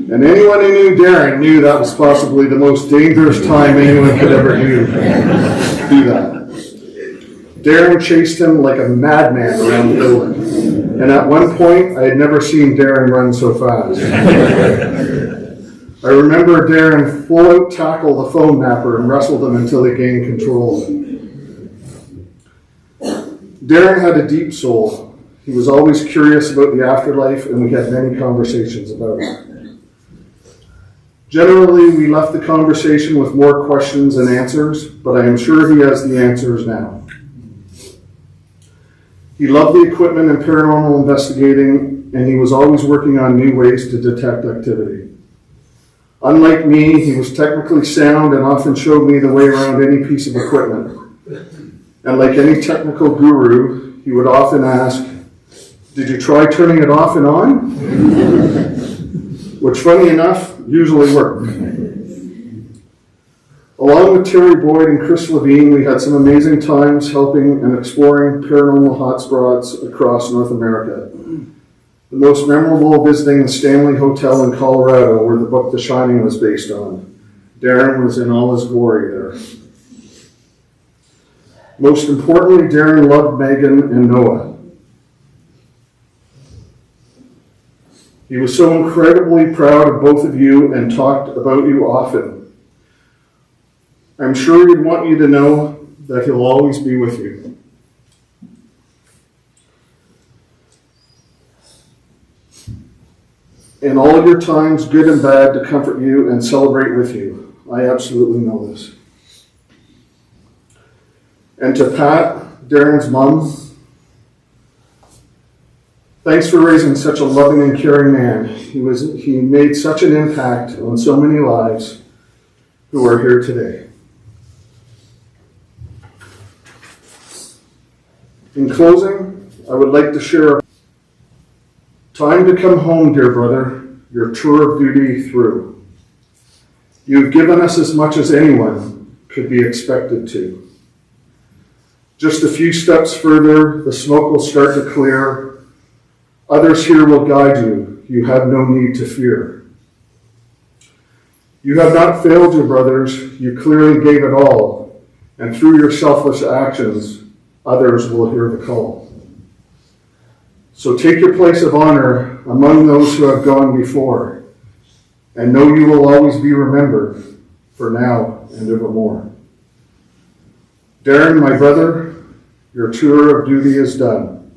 And anyone who knew Darren knew that was possibly the most dangerous time anyone could ever do that. Darren chased him like a madman around the building. And at one point, I had never seen Darren run so fast. I remember Darren full out tackle the phone napper and wrestled him until he gained control of it. Darren had a deep soul. He was always curious about the afterlife, and we had many conversations about it. Generally, we left the conversation with more questions than answers, but I am sure he has the answers now. He loved the equipment and paranormal investigating, and he was always working on new ways to detect activity. Unlike me, he was technically sound and often showed me the way around any piece of equipment. And like any technical guru, he would often ask, "Did you try turning it off and on?" Which, funny enough, usually worked. Along with Terry Boyd and Chris Levine, we had some amazing times helping and exploring paranormal hotspots across North America. The most memorable visiting the Stanley Hotel in Colorado, where the book The Shining was based on. Darren was in all his glory there. Most importantly, Darren loved Megan and Noah. He was so incredibly proud of both of you and talked about you often. I'm sure he'd want you to know that he'll always be with you. In all your times, good and bad, to comfort you and celebrate with you. I absolutely know this. And to Pat, Darren's mom, thanks for raising such a loving and caring man. He made such an impact on so many lives who are here today. In closing, I would like to share time to come home, dear brother, your tour of duty through. You've given us as much as anyone could be expected to. Just a few steps further, the smoke will start to clear. Others here will guide you. You have no need to fear. You have not failed your brothers. You clearly gave it all. And through your selfless actions, others will hear the call. So take your place of honor among those who have gone before, and know you will always be remembered for now and evermore. Darren, my brother, your tour of duty is done.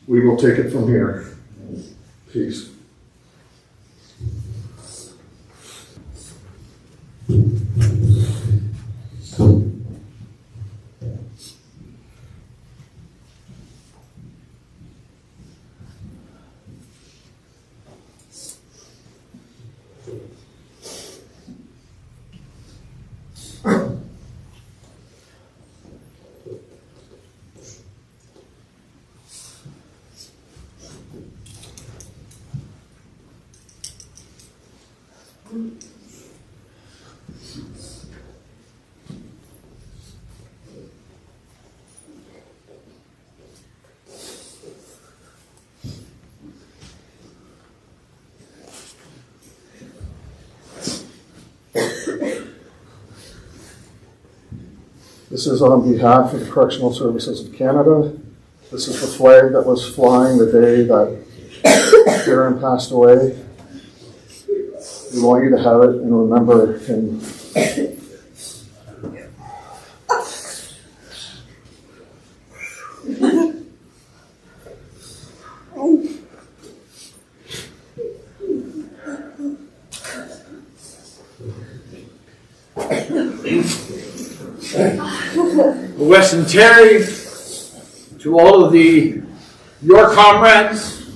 We will take it from here. Peace. This is on behalf of the Correctional Services of Canada. This is the flag that was flying the day that Darren passed away. We want you to have it and remember him. Wes and Terry, to all of your comrades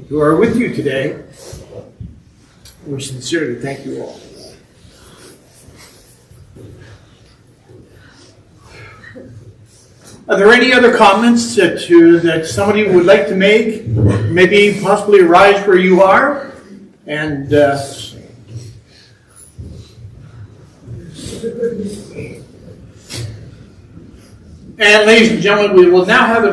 who are with you today, we sincerely thank you all. Are there any other comments that somebody would like to make? Maybe possibly rise where you are and ladies and gentlemen, we will now have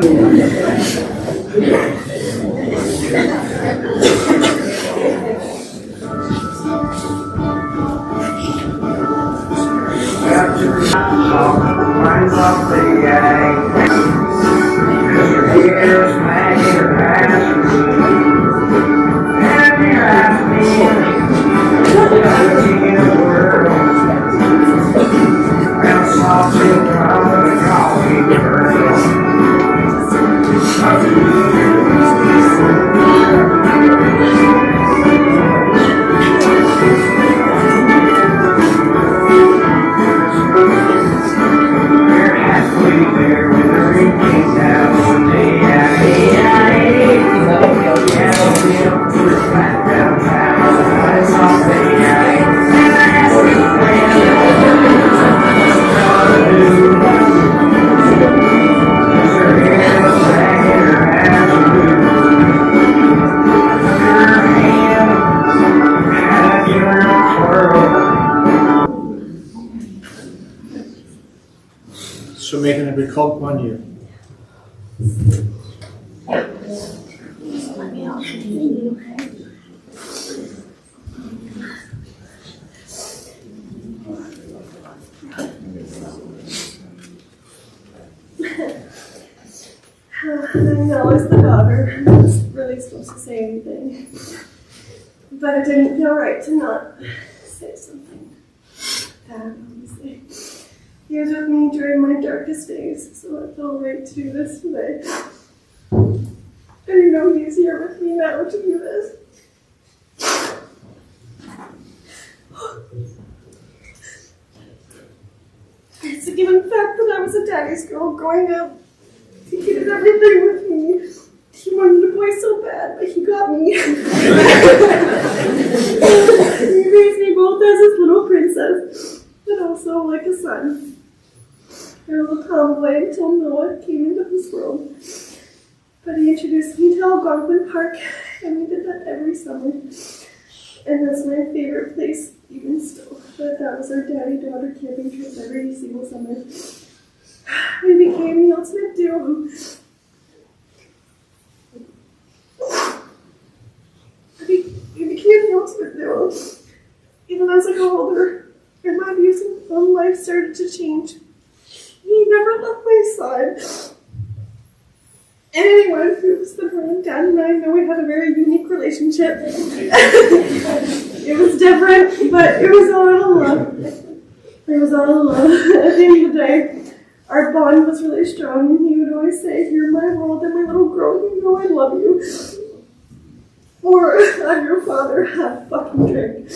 so making it be called upon you. I know as the daughter, I'm not really supposed to say anything. But it didn't feel right to not say something. Obviously. He was with me during my darkest days, so it felt right to do this today. And you know he's here with me now to do this. It's a given fact that I was a daddy's girl growing up. He did everything with me. He wanted a boy so bad, but he got me. He raised me both as his little princess, but also like a son. A little tomboy until Noah came into this world. But he introduced me to Algonquin Park, and we did that every summer. And that's my favorite place, even still. But that was our daddy-daughter camping trip every single summer. We became the ultimate duo. We became the ultimate duo. Even as I got older, and my views on life started to change. He never left my side. And anyone who's been around Dad and I know we had a very unique relationship. It was different, but it was all out of love. It was all out of love. At the end of the day, our bond was really strong, and he would always say, "You're my world and my little girl, you know I love you." Or, "I'm your father, have a fucking drink."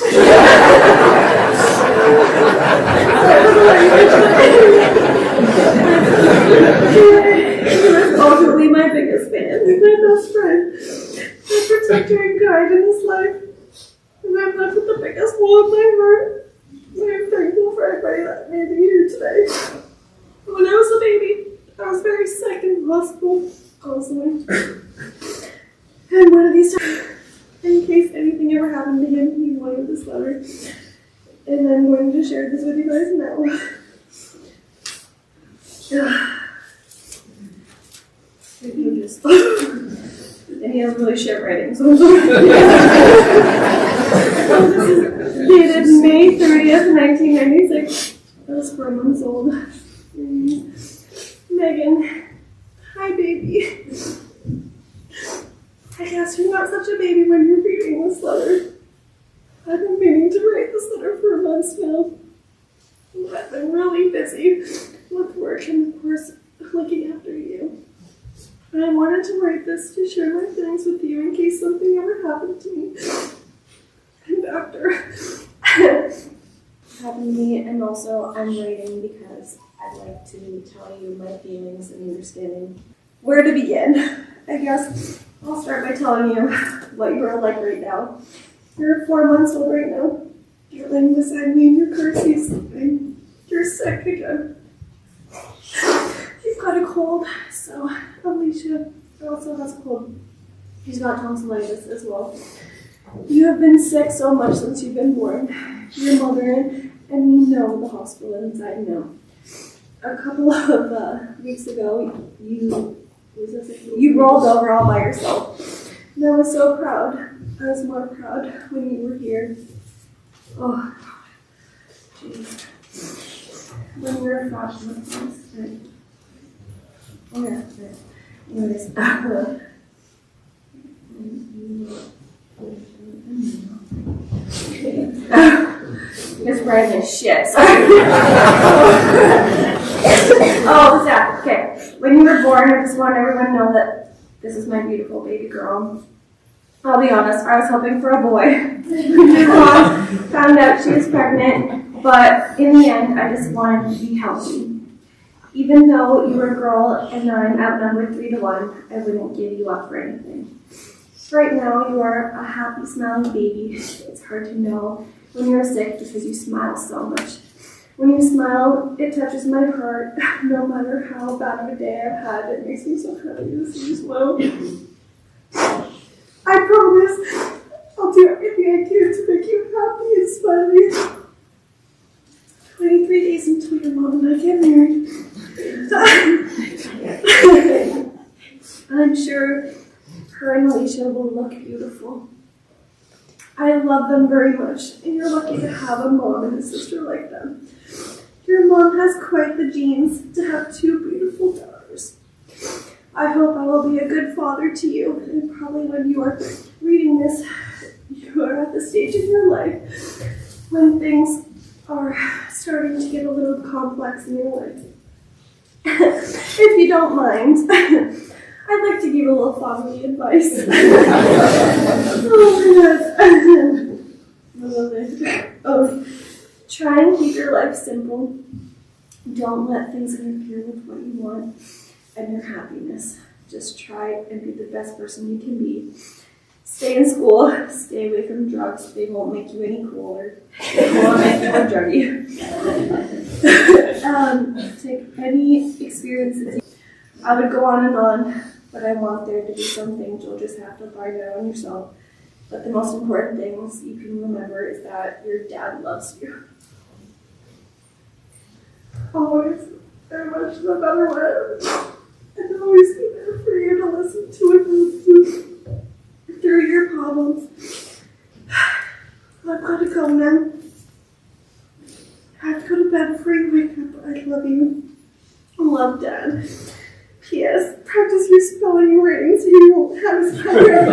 He was ultimately my biggest fan, my best friend, my protector and guide in his life. And I'm left with the biggest hole in my heart. And I'm thankful for everybody that made me here today. When I was a baby, I was very sick in the hospital, constantly. And one of these times, in case anything ever happened to him, he wanted this letter. And I'm going to share this with you guys now. And he has really shit writing, so I'm sorry. This is dated May 30th, 1996. I was 4 months old. Megan, hi baby. I guess you're not such a baby when you're reading this letter. I've been meaning to write this letter for months now. I've been really busy with work and, of course, looking after you. And I wanted to write this to share my feelings with you in case something ever happened to me. And after happened to me, and also I'm writing because I'd like to tell you my feelings and understanding. Where to begin? I guess I'll start by telling you what you are like right now. You're 4 months old right now. You're laying beside me in your car seat sleeping. You're sick again. You've got a cold, so Alicia also has a cold. She's got tonsillitis as well. You have been sick so much since you've been born. Your mother and you know the hospital inside now. A couple of weeks ago, you rolled over all by yourself. And I was so proud. I was more proud when you were here. Oh, jeez. When you were fractured with us. Oh, yeah. Anyways. It's red as shit. Oh, Zach. Okay. When you were born, I just want everyone to know that this is my beautiful baby girl. I'll be honest, I was hoping for a boy. My mom found out she was pregnant, but in the end, I just wanted to be healthy. Even though you were a girl and I'm outnumbered 3-1, I wouldn't give you up for anything. Right now, you are a happy, smiling baby. It's hard to know when you're sick because you smile so much. When you smile, it touches my heart. No matter how bad of a day I've had, it makes me so happy to see you smile. I promise I'll do everything I can to make you happy and smiling. 23 days until your mom and I get married. I'm sure her and Alicia will look beautiful. I love them very much, and you're lucky to have a mom and a sister like them. Your mom has quite the genes to have 2 beautiful daughters. I hope I will be a good father to you, and probably when you are reading this, you are at the stage in your life when things are starting to get a little complex in your life. If you don't mind, I'd like to give a little fatherly advice. Oh my God. I love it. Oh, try and keep your life simple. Don't let things interfere with what you want and your happiness. Just try and be the best person you can be. Stay in school. Stay away from drugs. They won't make you any cooler. They won't make you a druggie. Take any experiences. I would go on and on, but I want there to be some things you'll just have to find out on yourself. But the most important things you can remember is that your dad loves you. Always, very much no matter what. And always be there for you to listen to it through your problems. I've got to go now. I have to go to bed before you wake up. I love you. Love, Dad. P.S. Practice your spelling and writing so you won't have his brother.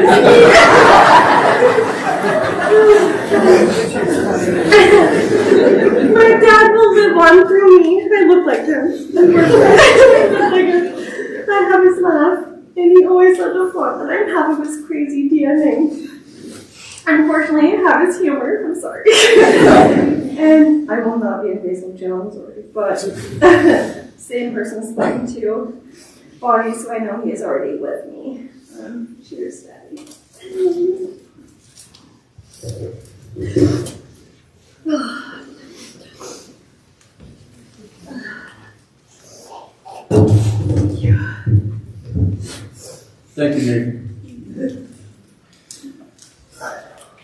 My dad will live on through me. I look like him. I have his laugh, and he always let the thought that I'm half of his crazy DNA. Unfortunately, I have his humor. I'm sorry. And I will not be a Basil Jones, but same person spelling too. Body, so I know he is already with me. Cheers, Daddy. Thank you, Nathan.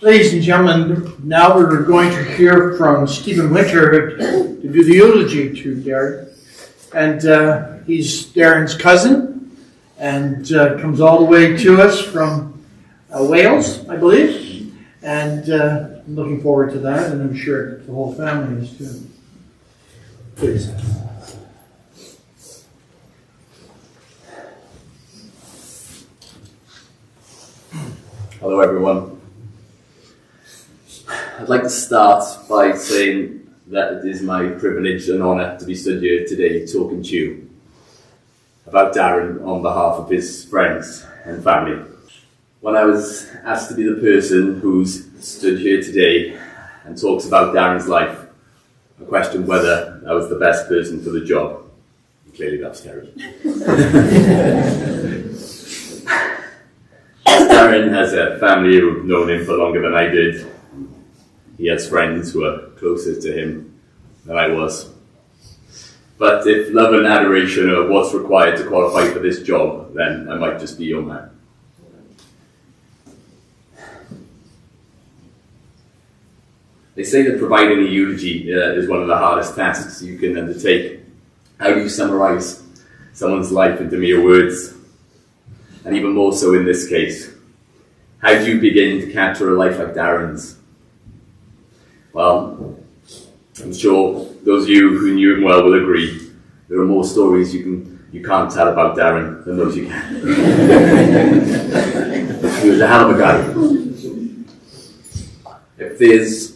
Ladies and gentlemen, now we're going to hear from Stephen Winter to do the eulogy to Darren. And he's Darren's cousin and comes all the way to us from Wales, I believe. And I'm looking forward to that, and I'm sure the whole family is too. Please. Hello, everyone. I'd like to start by saying that it is my privilege and honour to be stood here today talking to you about Darren on behalf of his friends and family. When I was asked to be the person who's stood here today and talks about Darren's life, I questioned whether I was the best person for the job. Clearly that's Terry. Darren has a family who've known him for longer than I did. He has friends who are closer to him than I was. But if love and adoration are what's required to qualify for this job, then I might just be your man. They say that providing a eulogy is one of the hardest tasks you can undertake. How do you summarize someone's life into mere words? And even more so in this case, how do you begin to capture a life like Darren's? Well, I'm sure those of you who knew him well will agree. There are more stories you can't tell about Darren than those you can. He was a hell of a guy. If there's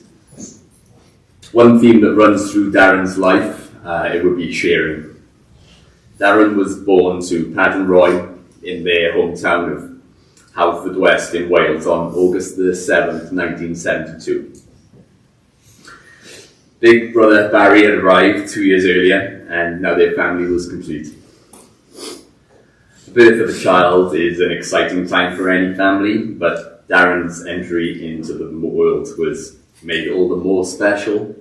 one theme that runs through Darren's life, it would be sharing. Darren was born to Pat and Roy in their hometown of Halford West in Wales on August the 7th, 1972. Big brother Barry had arrived 2 years earlier, and now their family was complete. The birth of a child is an exciting time for any family, but Darren's entry into the world was made all the more special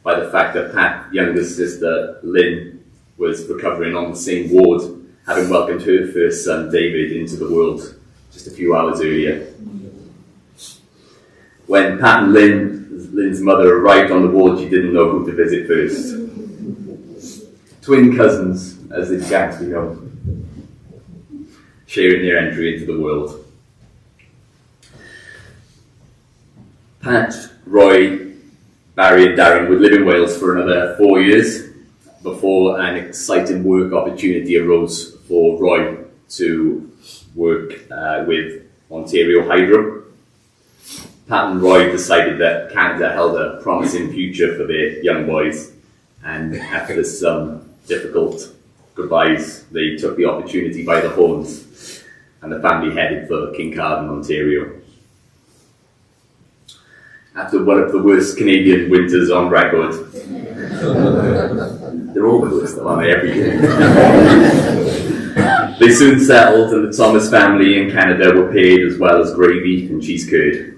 by the fact that Pat's younger sister Lynn was recovering on the same ward, having welcomed her first son David into the world just a few hours earlier. When Pat and Lynn's mother arrived on the ward, she didn't know who to visit first. Twin cousins, as they began to be known, sharing their entry into the world. Pat, Roy, Barry and Darren would live in Wales for another 4 years before an exciting work opportunity arose for Roy to work with Ontario Hydro. Pat and Roy decided that Canada held a promising future for their young boys, and after some difficult goodbyes, they took the opportunity by the horns, and the family headed for Kincardine, Ontario. After one of the worst Canadian winters on record, they're all the worst, aren't they, every year? They soon settled, and the Thomas family in Canada were paid as well as gravy and cheese curd.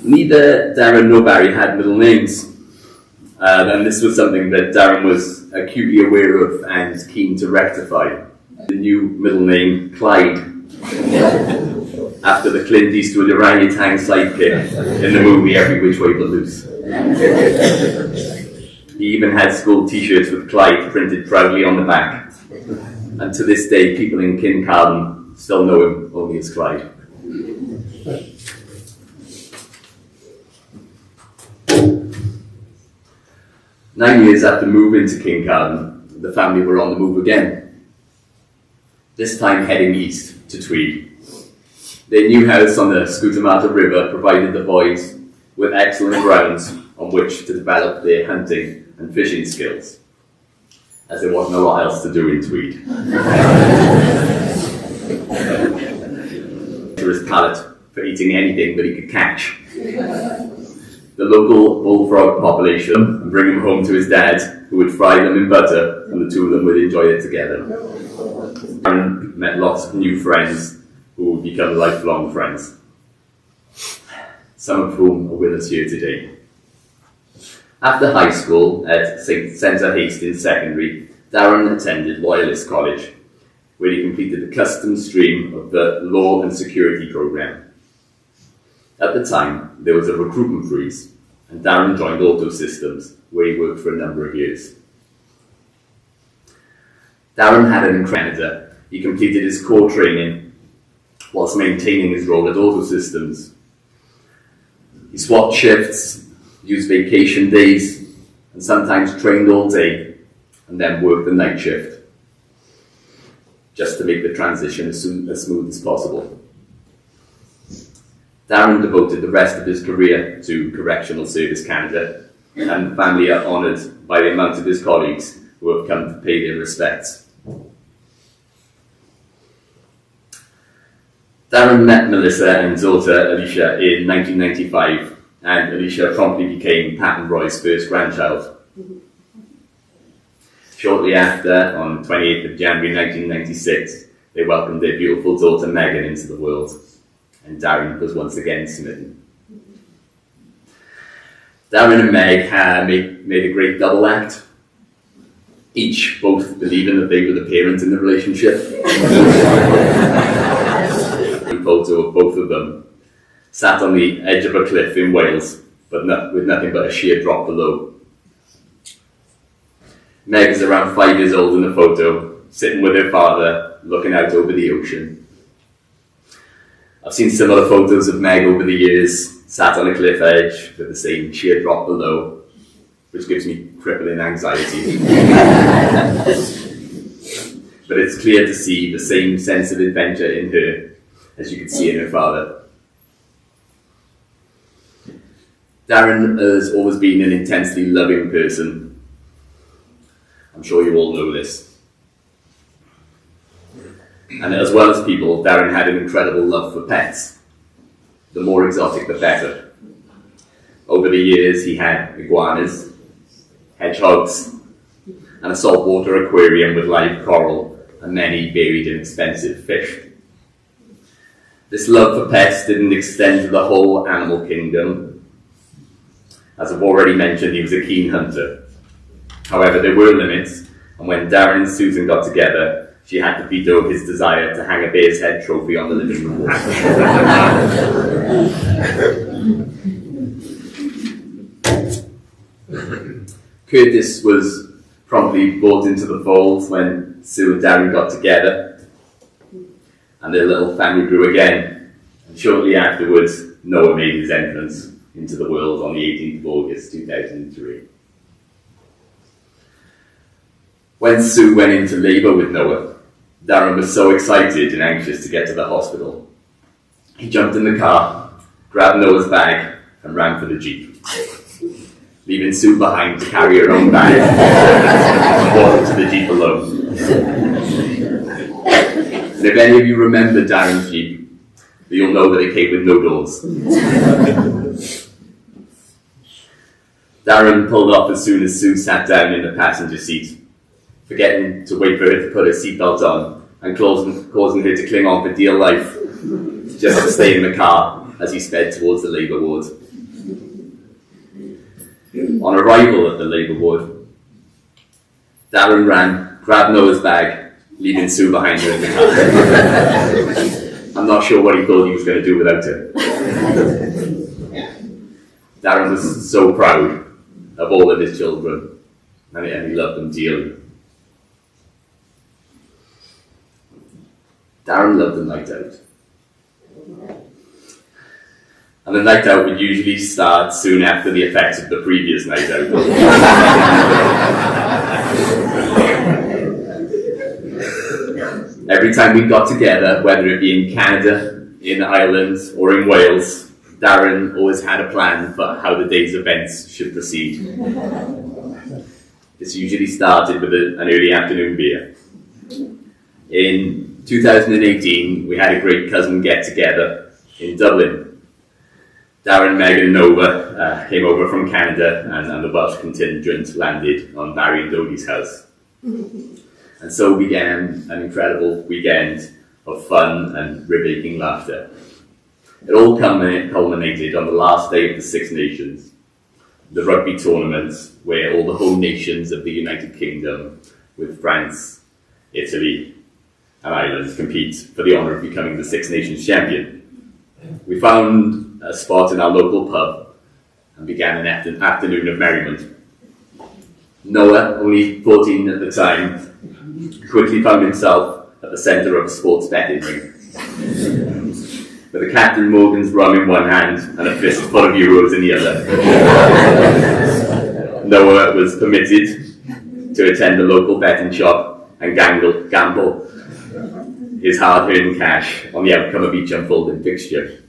Neither Darren nor Barry had middle names, and this was something that Darren was acutely aware of and keen to rectify. The new middle name, Clyde, after the Clint Eastwood orangutan sidekick in the movie Every Which Way But Loose. He even had school t-shirts with Clyde printed proudly on the back, and to this day people in Kincardine still know him only as Clyde. 9 years after moving to Kincardine, the family were on the move again, this time heading east to Tweed. Their new house on the Scutamata River provided the boys with excellent grounds on which to develop their hunting and fishing skills, as there wasn't a lot else to do in Tweed. To his palate for eating anything that he could catch. The local bullfrog population and bring him home to his dad, who would fry them in butter, and the two of them would enjoy it together. Darren met lots of new friends who would become lifelong friends, some of whom are with us here today. After high school at St. Hastings Secondary, Darren attended Loyalist College, where he completed the custom stream of the Law and Security program. At the time, there was a recruitment freeze, and Darren joined Auto Systems, where he worked for a number of years. Darren had an incredible. He completed his core training whilst maintaining his role at Auto Systems. He swapped shifts, used vacation days, and sometimes trained all day, and then worked the night shift, just to make the transition as smooth as possible. Darren devoted the rest of his career to Correctional Service Canada, and the family are honoured by the amount of his colleagues who have come to pay their respects. Darren met Melissa and daughter Alicia in 1995, and Alicia promptly became Pat and Roy's first grandchild. Shortly after, on 28th of January 1996, they welcomed their beautiful daughter Megan into the world, and Darren was once again smitten. Darren and Meg made a great double act, each both believing that they were the parent in the relationship. A photo of both of them sat on the edge of a cliff in Wales, but with nothing but a sheer drop below. Meg is around 5 years old in the photo, sitting with her father, looking out over the ocean. I've seen similar photos of Meg over the years, sat on a cliff edge with the same sheer drop below, which gives me crippling anxiety. But it's clear to see the same sense of adventure in her as you could see in her father. Darren has always been an intensely loving person. I'm sure you all know this. And as well as people, Darren had an incredible love for pets. The more exotic, the better. Over the years, he had iguanas, hedgehogs, and a saltwater aquarium with live coral and many varied and expensive fish. This love for pets didn't extend to the whole animal kingdom. As I've already mentioned, he was a keen hunter. However, there were limits, and when Darren and Susan got together, she had to veto his desire to hang a bear's head trophy on the living room wall. Curtis was promptly brought into the fold when Sue and Darren got together, and their little family grew again. And shortly afterwards, Noah made his entrance into the world on the 18th of August 2003. When Sue went into labour with Noah, Darren was so excited and anxious to get to the hospital. He jumped in the car, grabbed Noah's bag, and ran for the Jeep, leaving Sue behind to carry her own bag and walk into the Jeep alone. And if any of you remember Darren's Jeep, you'll know that it came with no doors. Darren pulled off as soon as Sue sat down in the passenger seat, forgetting to wait for her to put her seatbelt on and causing her to cling on for dear life, just to stay in the car as he sped towards the labour ward. On arrival at the labour ward, Darren ran, grabbed Noah's bag, leaving Sue behind her in the car. I'm not sure what he thought he was going to do without her. Darren was so proud of all of his children, and he loved them dearly. Darren loved the night out. And the night out would usually start soon after the effects of the previous night out. Every time we got together, whether it be in Canada, in Ireland, or in Wales, Darren always had a plan for how the day's events should proceed. This usually started with an early afternoon beer. In 2018, we had a great cousin get-together in Dublin. Darren, Meg and Nova came over from Canada, and the Welsh contingent landed on Barry and Dodie's house. And so began an incredible weekend of fun and rib-aching laughter. It all culminated on the last day of the Six Nations, the rugby tournament where all the home nations of the United Kingdom, with France, Italy and Ireland, compete for the honour of becoming the Six Nations champion. We found a spot in our local pub and began an afternoon of merriment. Noah, only 14 at the time, quickly found himself at the centre of a sports betting ring, with a Captain Morgan's rum in one hand and a fistful of euros in the other. Noah was permitted to attend the local betting shop and gamble his hard-earned cash on the outcome of each unfolding fixture.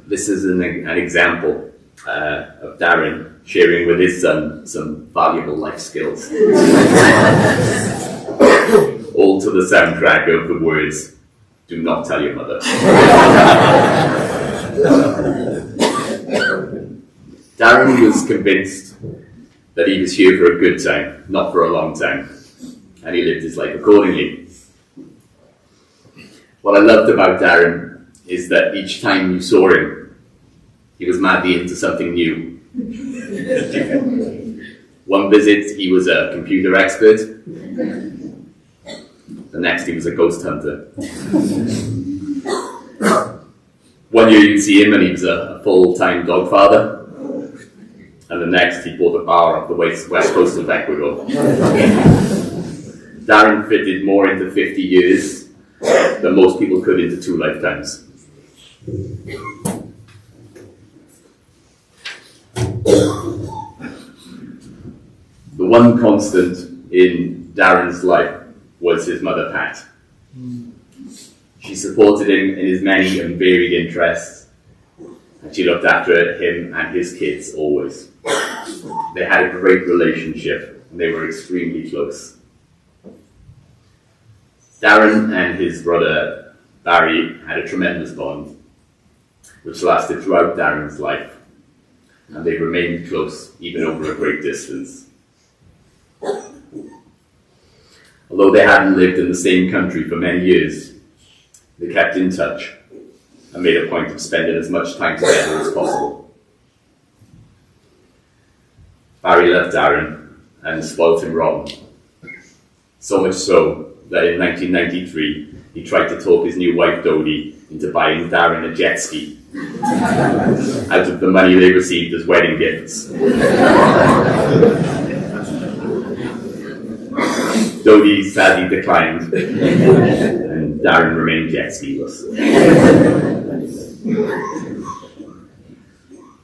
This is an example of Darren sharing with his son some valuable life skills. All to the soundtrack of the words, "Do not tell your mother." Darren was convinced that he was here for a good time, not for a long time, and he lived his life accordingly. What I loved about Darren is that each time you saw him, he was madly into something new. One visit, he was a computer expert. The next, he was a ghost hunter. One year you'd see him and he was a full-time dog father. And the next, he bought a bar off the west coast of Ecuador. Darren fitted more into 50 years than most people could into 2 lifetimes. The one constant in Darren's life was his mother, Pat. She supported him in his many and varied interests, and she looked after him and his kids always. They had a great relationship, and they were extremely close. Darren and his brother, Barry, had a tremendous bond, which lasted throughout Darren's life, and they remained close even over a great distance. Although they hadn't lived in the same country for many years, they kept in touch and made a point of spending as much time together as possible. Barry loved Darren and spoilt him rotten. So much so that in 1993, he tried to talk his new wife Dodie into buying Darren a jet ski out of the money they received as wedding gifts. Dodie sadly declined, and Darren remained jet ski-less.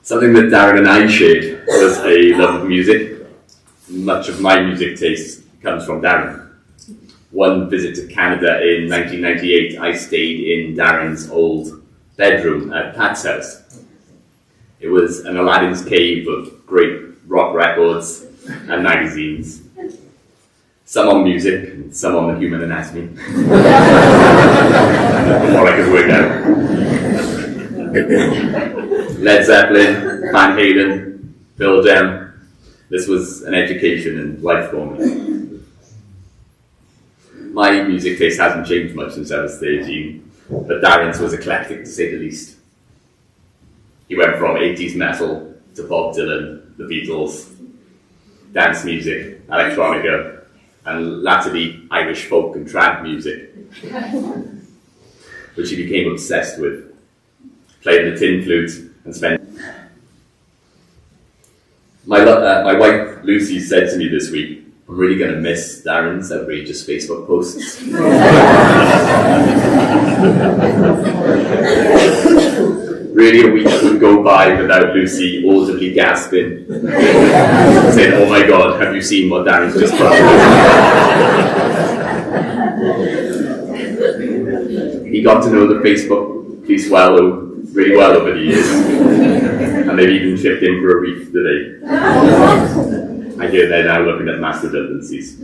Something that Darren and I shared was a love of music. Much of my music taste comes from Darren. One visit to Canada in 1998, I stayed in Darren's old bedroom at Pat's house. It was an Aladdin's cave of great rock records and magazines. Some on music, and some on the human anatomy. All I could work out. Led Zeppelin, Van Halen, Pearl Jam. This was an education and life for me. My music taste hasn't changed much since I was 13, but Darren's was eclectic to say the least. He went from 80s metal to Bob Dylan, the Beatles, dance music, electronica, and latterly Irish folk and trad music, which he became obsessed with. Played the tin flute and spent. My wife Lucy said to me this week, "I'm really going to miss Darren's outrageous Facebook posts." Really, a week would go by without Lucy audibly gasping, saying, "Oh my God, have you seen what Darren's just done?" He got to know the Facebook police really well over the years, and they've even chipped in for a reef today. I hear they're now looking at mass redundancies.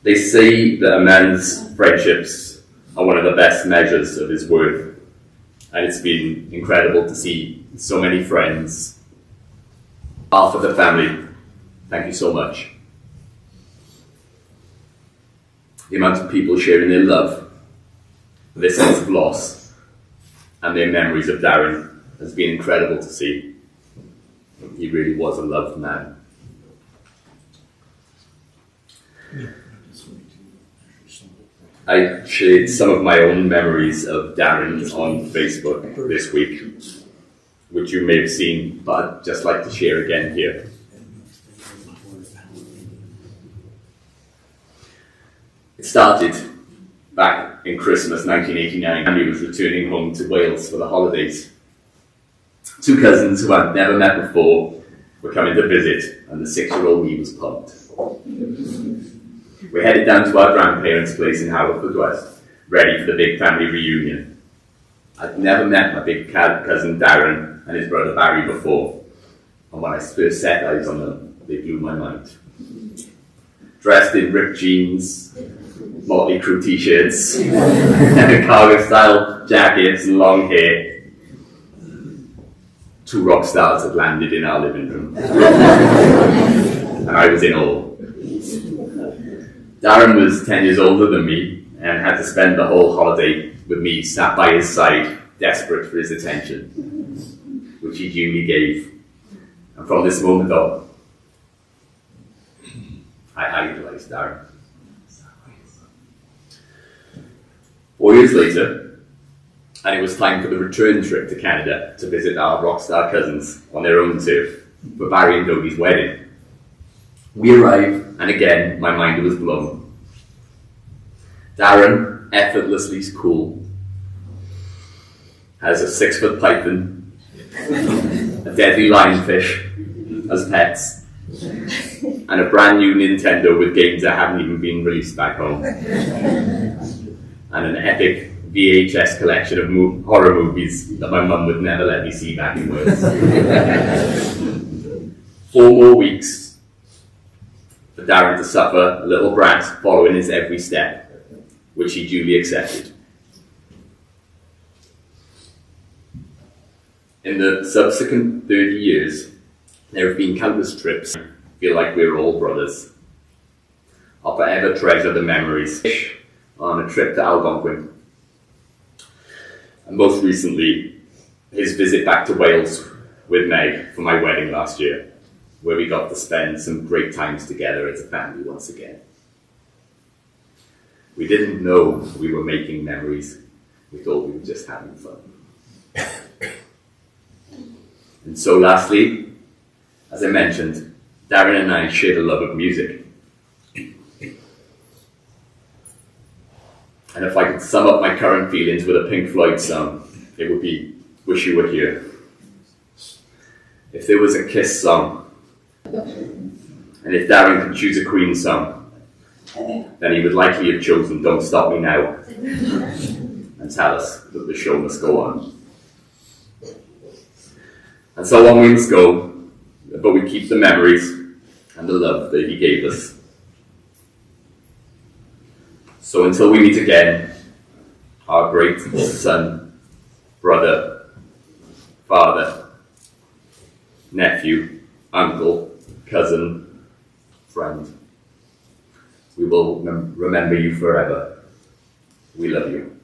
They say that a man's friendships are one of the best measures of his worth, and it's been incredible to see so many friends. On behalf of the family, thank you so much. The amount of people sharing their love, their sense of loss, and their memories of Darren has been incredible to see. He really was a loved man. I shared some of my own memories of Darren on Facebook this week, which you may have seen, but I'd just like to share again here. It started back in Christmas 1989, and he was returning home to Wales for the holidays. Two cousins who I'd never met before were coming to visit, and the 6-year-old me was pumped. We headed down to our grandparents' place in Haverfordwest, ready for the big family reunion. I'd never met my big cousin Darren and his brother Barry before, and when I first set eyes on them, they blew my mind. Dressed in ripped jeans, Motley Crue t-shirts, cargo-style jackets and long hair, two rock stars had landed in our living room. And I was in awe. Darren was 10 years older than me and had to spend the whole holiday with me sat by his side, desperate for his attention, which he duly gave. And from this moment on, I idolised Darren. 4 years later, and it was time for the return trip to Canada to visit our rockstar cousins on their own turf for Barry and Dodie's wedding. We arrived, and again, my mind was blown. Darren, effortlessly cool, has a 6-foot python, a deadly lionfish as pets, and a brand new Nintendo with games that haven't even been released back home, and an epic VHS collection of horror movies that my mum would never let me see back in Wales. 4 more weeks for Darren to suffer a little brat following his every step, which he duly accepted. In the subsequent 30 years, there have been countless trips. I feel like we're all brothers. I'll forever treasure the memories on a trip to Algonquin. And most recently, his visit back to Wales with Meg for my wedding last year, where we got to spend some great times together as a family once again. We didn't know we were making memories. We thought we were just having fun. And so lastly, as I mentioned, Darren and I shared a love of music. And if I could sum up my current feelings with a Pink Floyd song, it would be Wish You Were Here. If there was a Kiss song, and if Darren could choose a Queen song, then he would likely have chosen Don't Stop Me Now and tell us that the show must go on. And so on we must go, but we keep the memories and the love that he gave us. So until we meet again, our great son, brother, father, nephew, uncle, cousin, friend, we will remember you forever. We love you.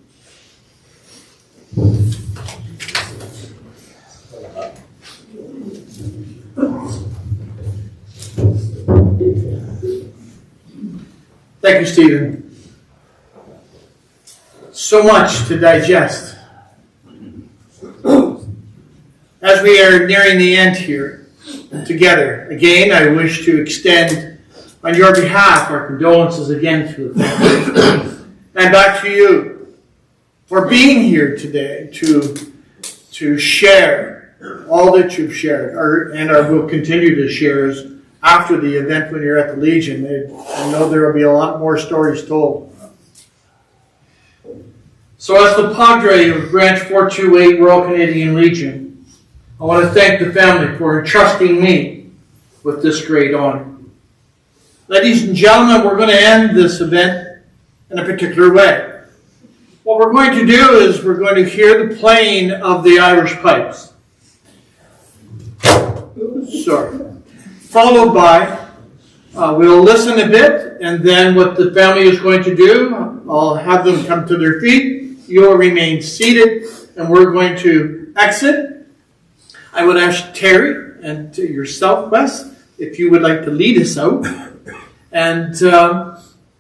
Thank you, Stephen. So much to digest. As we are nearing the end here together, again, I wish to extend on your behalf our condolences again to the family. And back to you, for being here today to share all that you've shared, and will continue to share after the event when you're at the Legion. I know there will be a lot more stories told. So as the Padre of Branch 428 Royal Canadian Legion, I want to thank the family for entrusting me with this great honor. Ladies and gentlemen, we're going to end this event in a particular way. What we're going to do is we're going to hear the playing of the Irish pipes. Sorry. Followed by, we'll listen a bit, and then what the family is going to do, I'll have them come to their feet. You'll remain seated, and we're going to exit. I would ask Terry and to yourself, Wes, if you would like to lead us out.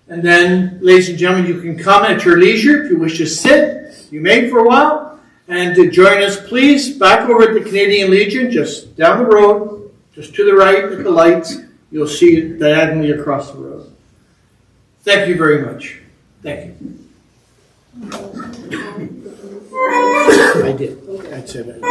And then, ladies and gentlemen, you can come at your leisure. If you wish to sit, you may for a while. And to join us, please, back over at the Canadian Legion, just down the road, just to the right at the lights. You'll see it diagonally across the road. Thank you very much. Thank you. I did. That's it.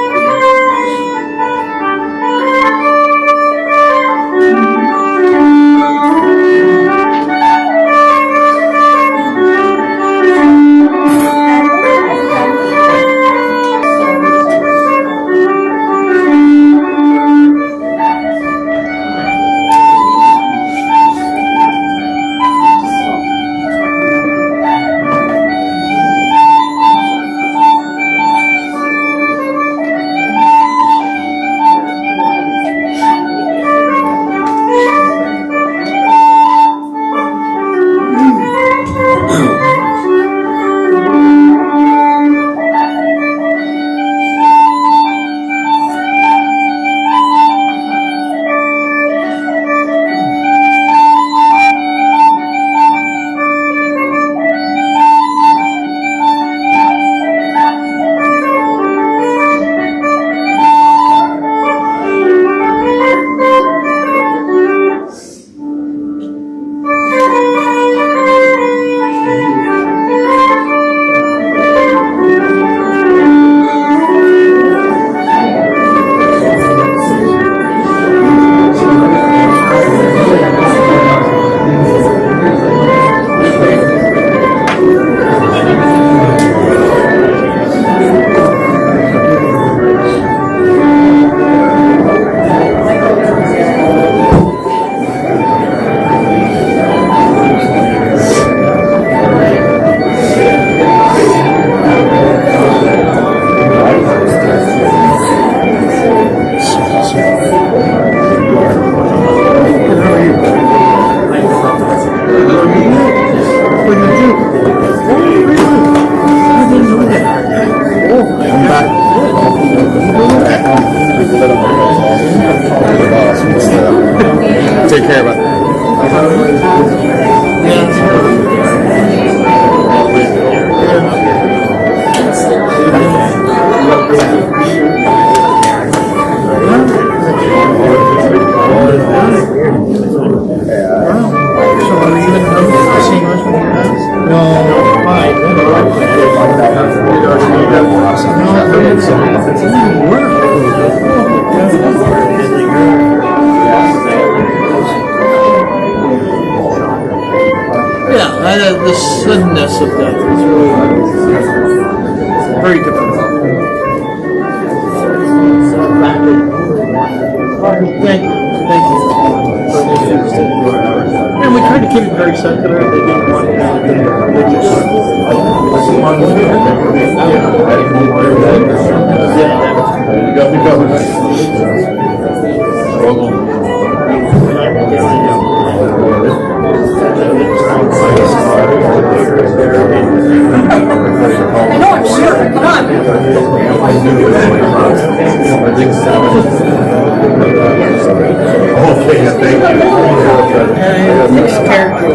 The suddenness of death is really very difficult. Thank you. And we tried to keep it very secular. They didn't want to have it religious. I know, I'm sure. Come on. Okay, thank you. Mixed character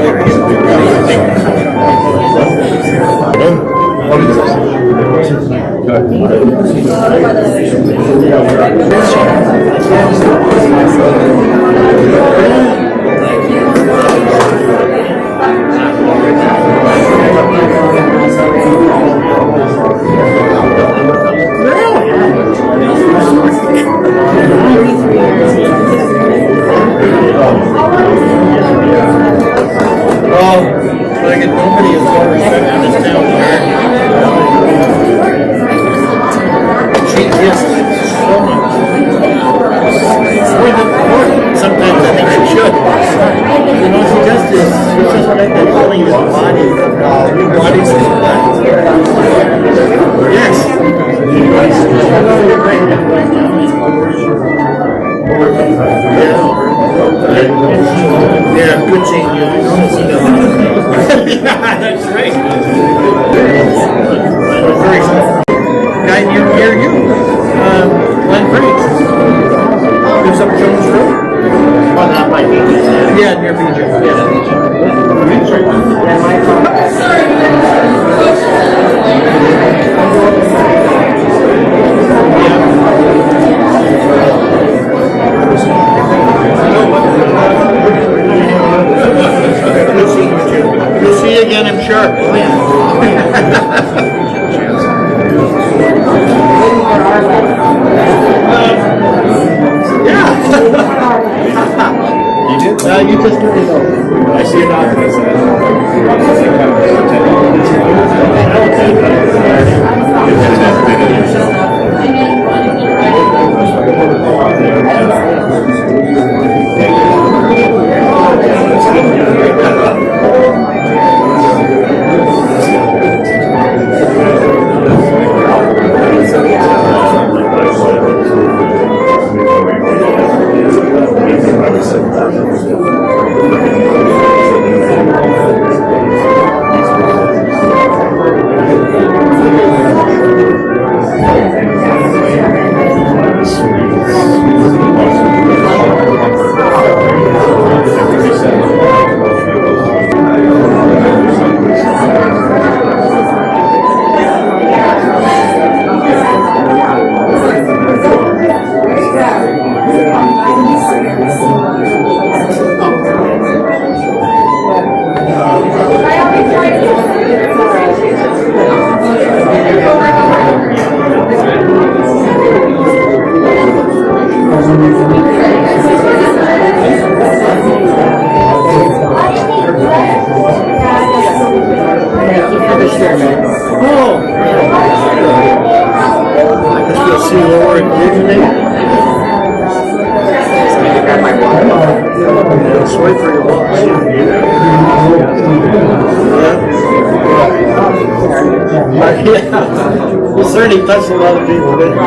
You certainly touched a lot of people, didn't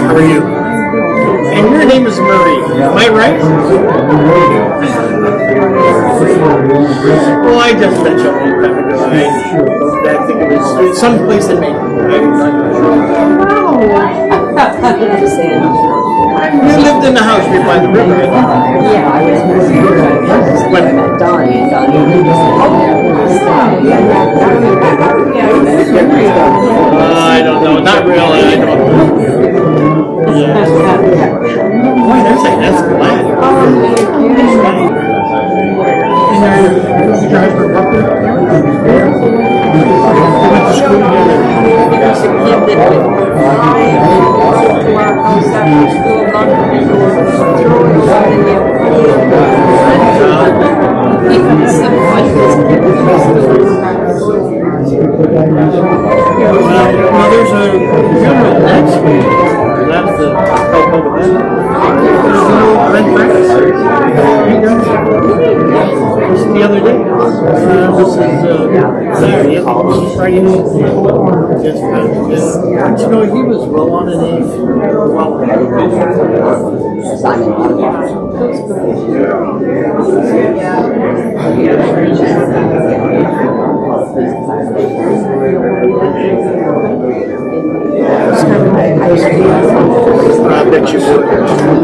How are you? And your name is Marie, am I right? Well, I just met you a long time ago. I think it was someplace in Maine. You lived in the house right by the river, right? Yeah, I was when I met Donnie. I don't know, not really. I don't know. Yeah. Boy, that's glad. Well, there's a funeral next week. That's the help over there. Just the other day. This is Saturday. Friday. Yes, you know, he was well on in age. I bet you would.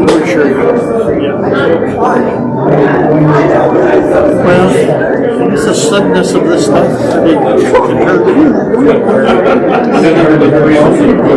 For sure. Yeah. Well, I guess the suddenness of this stuff.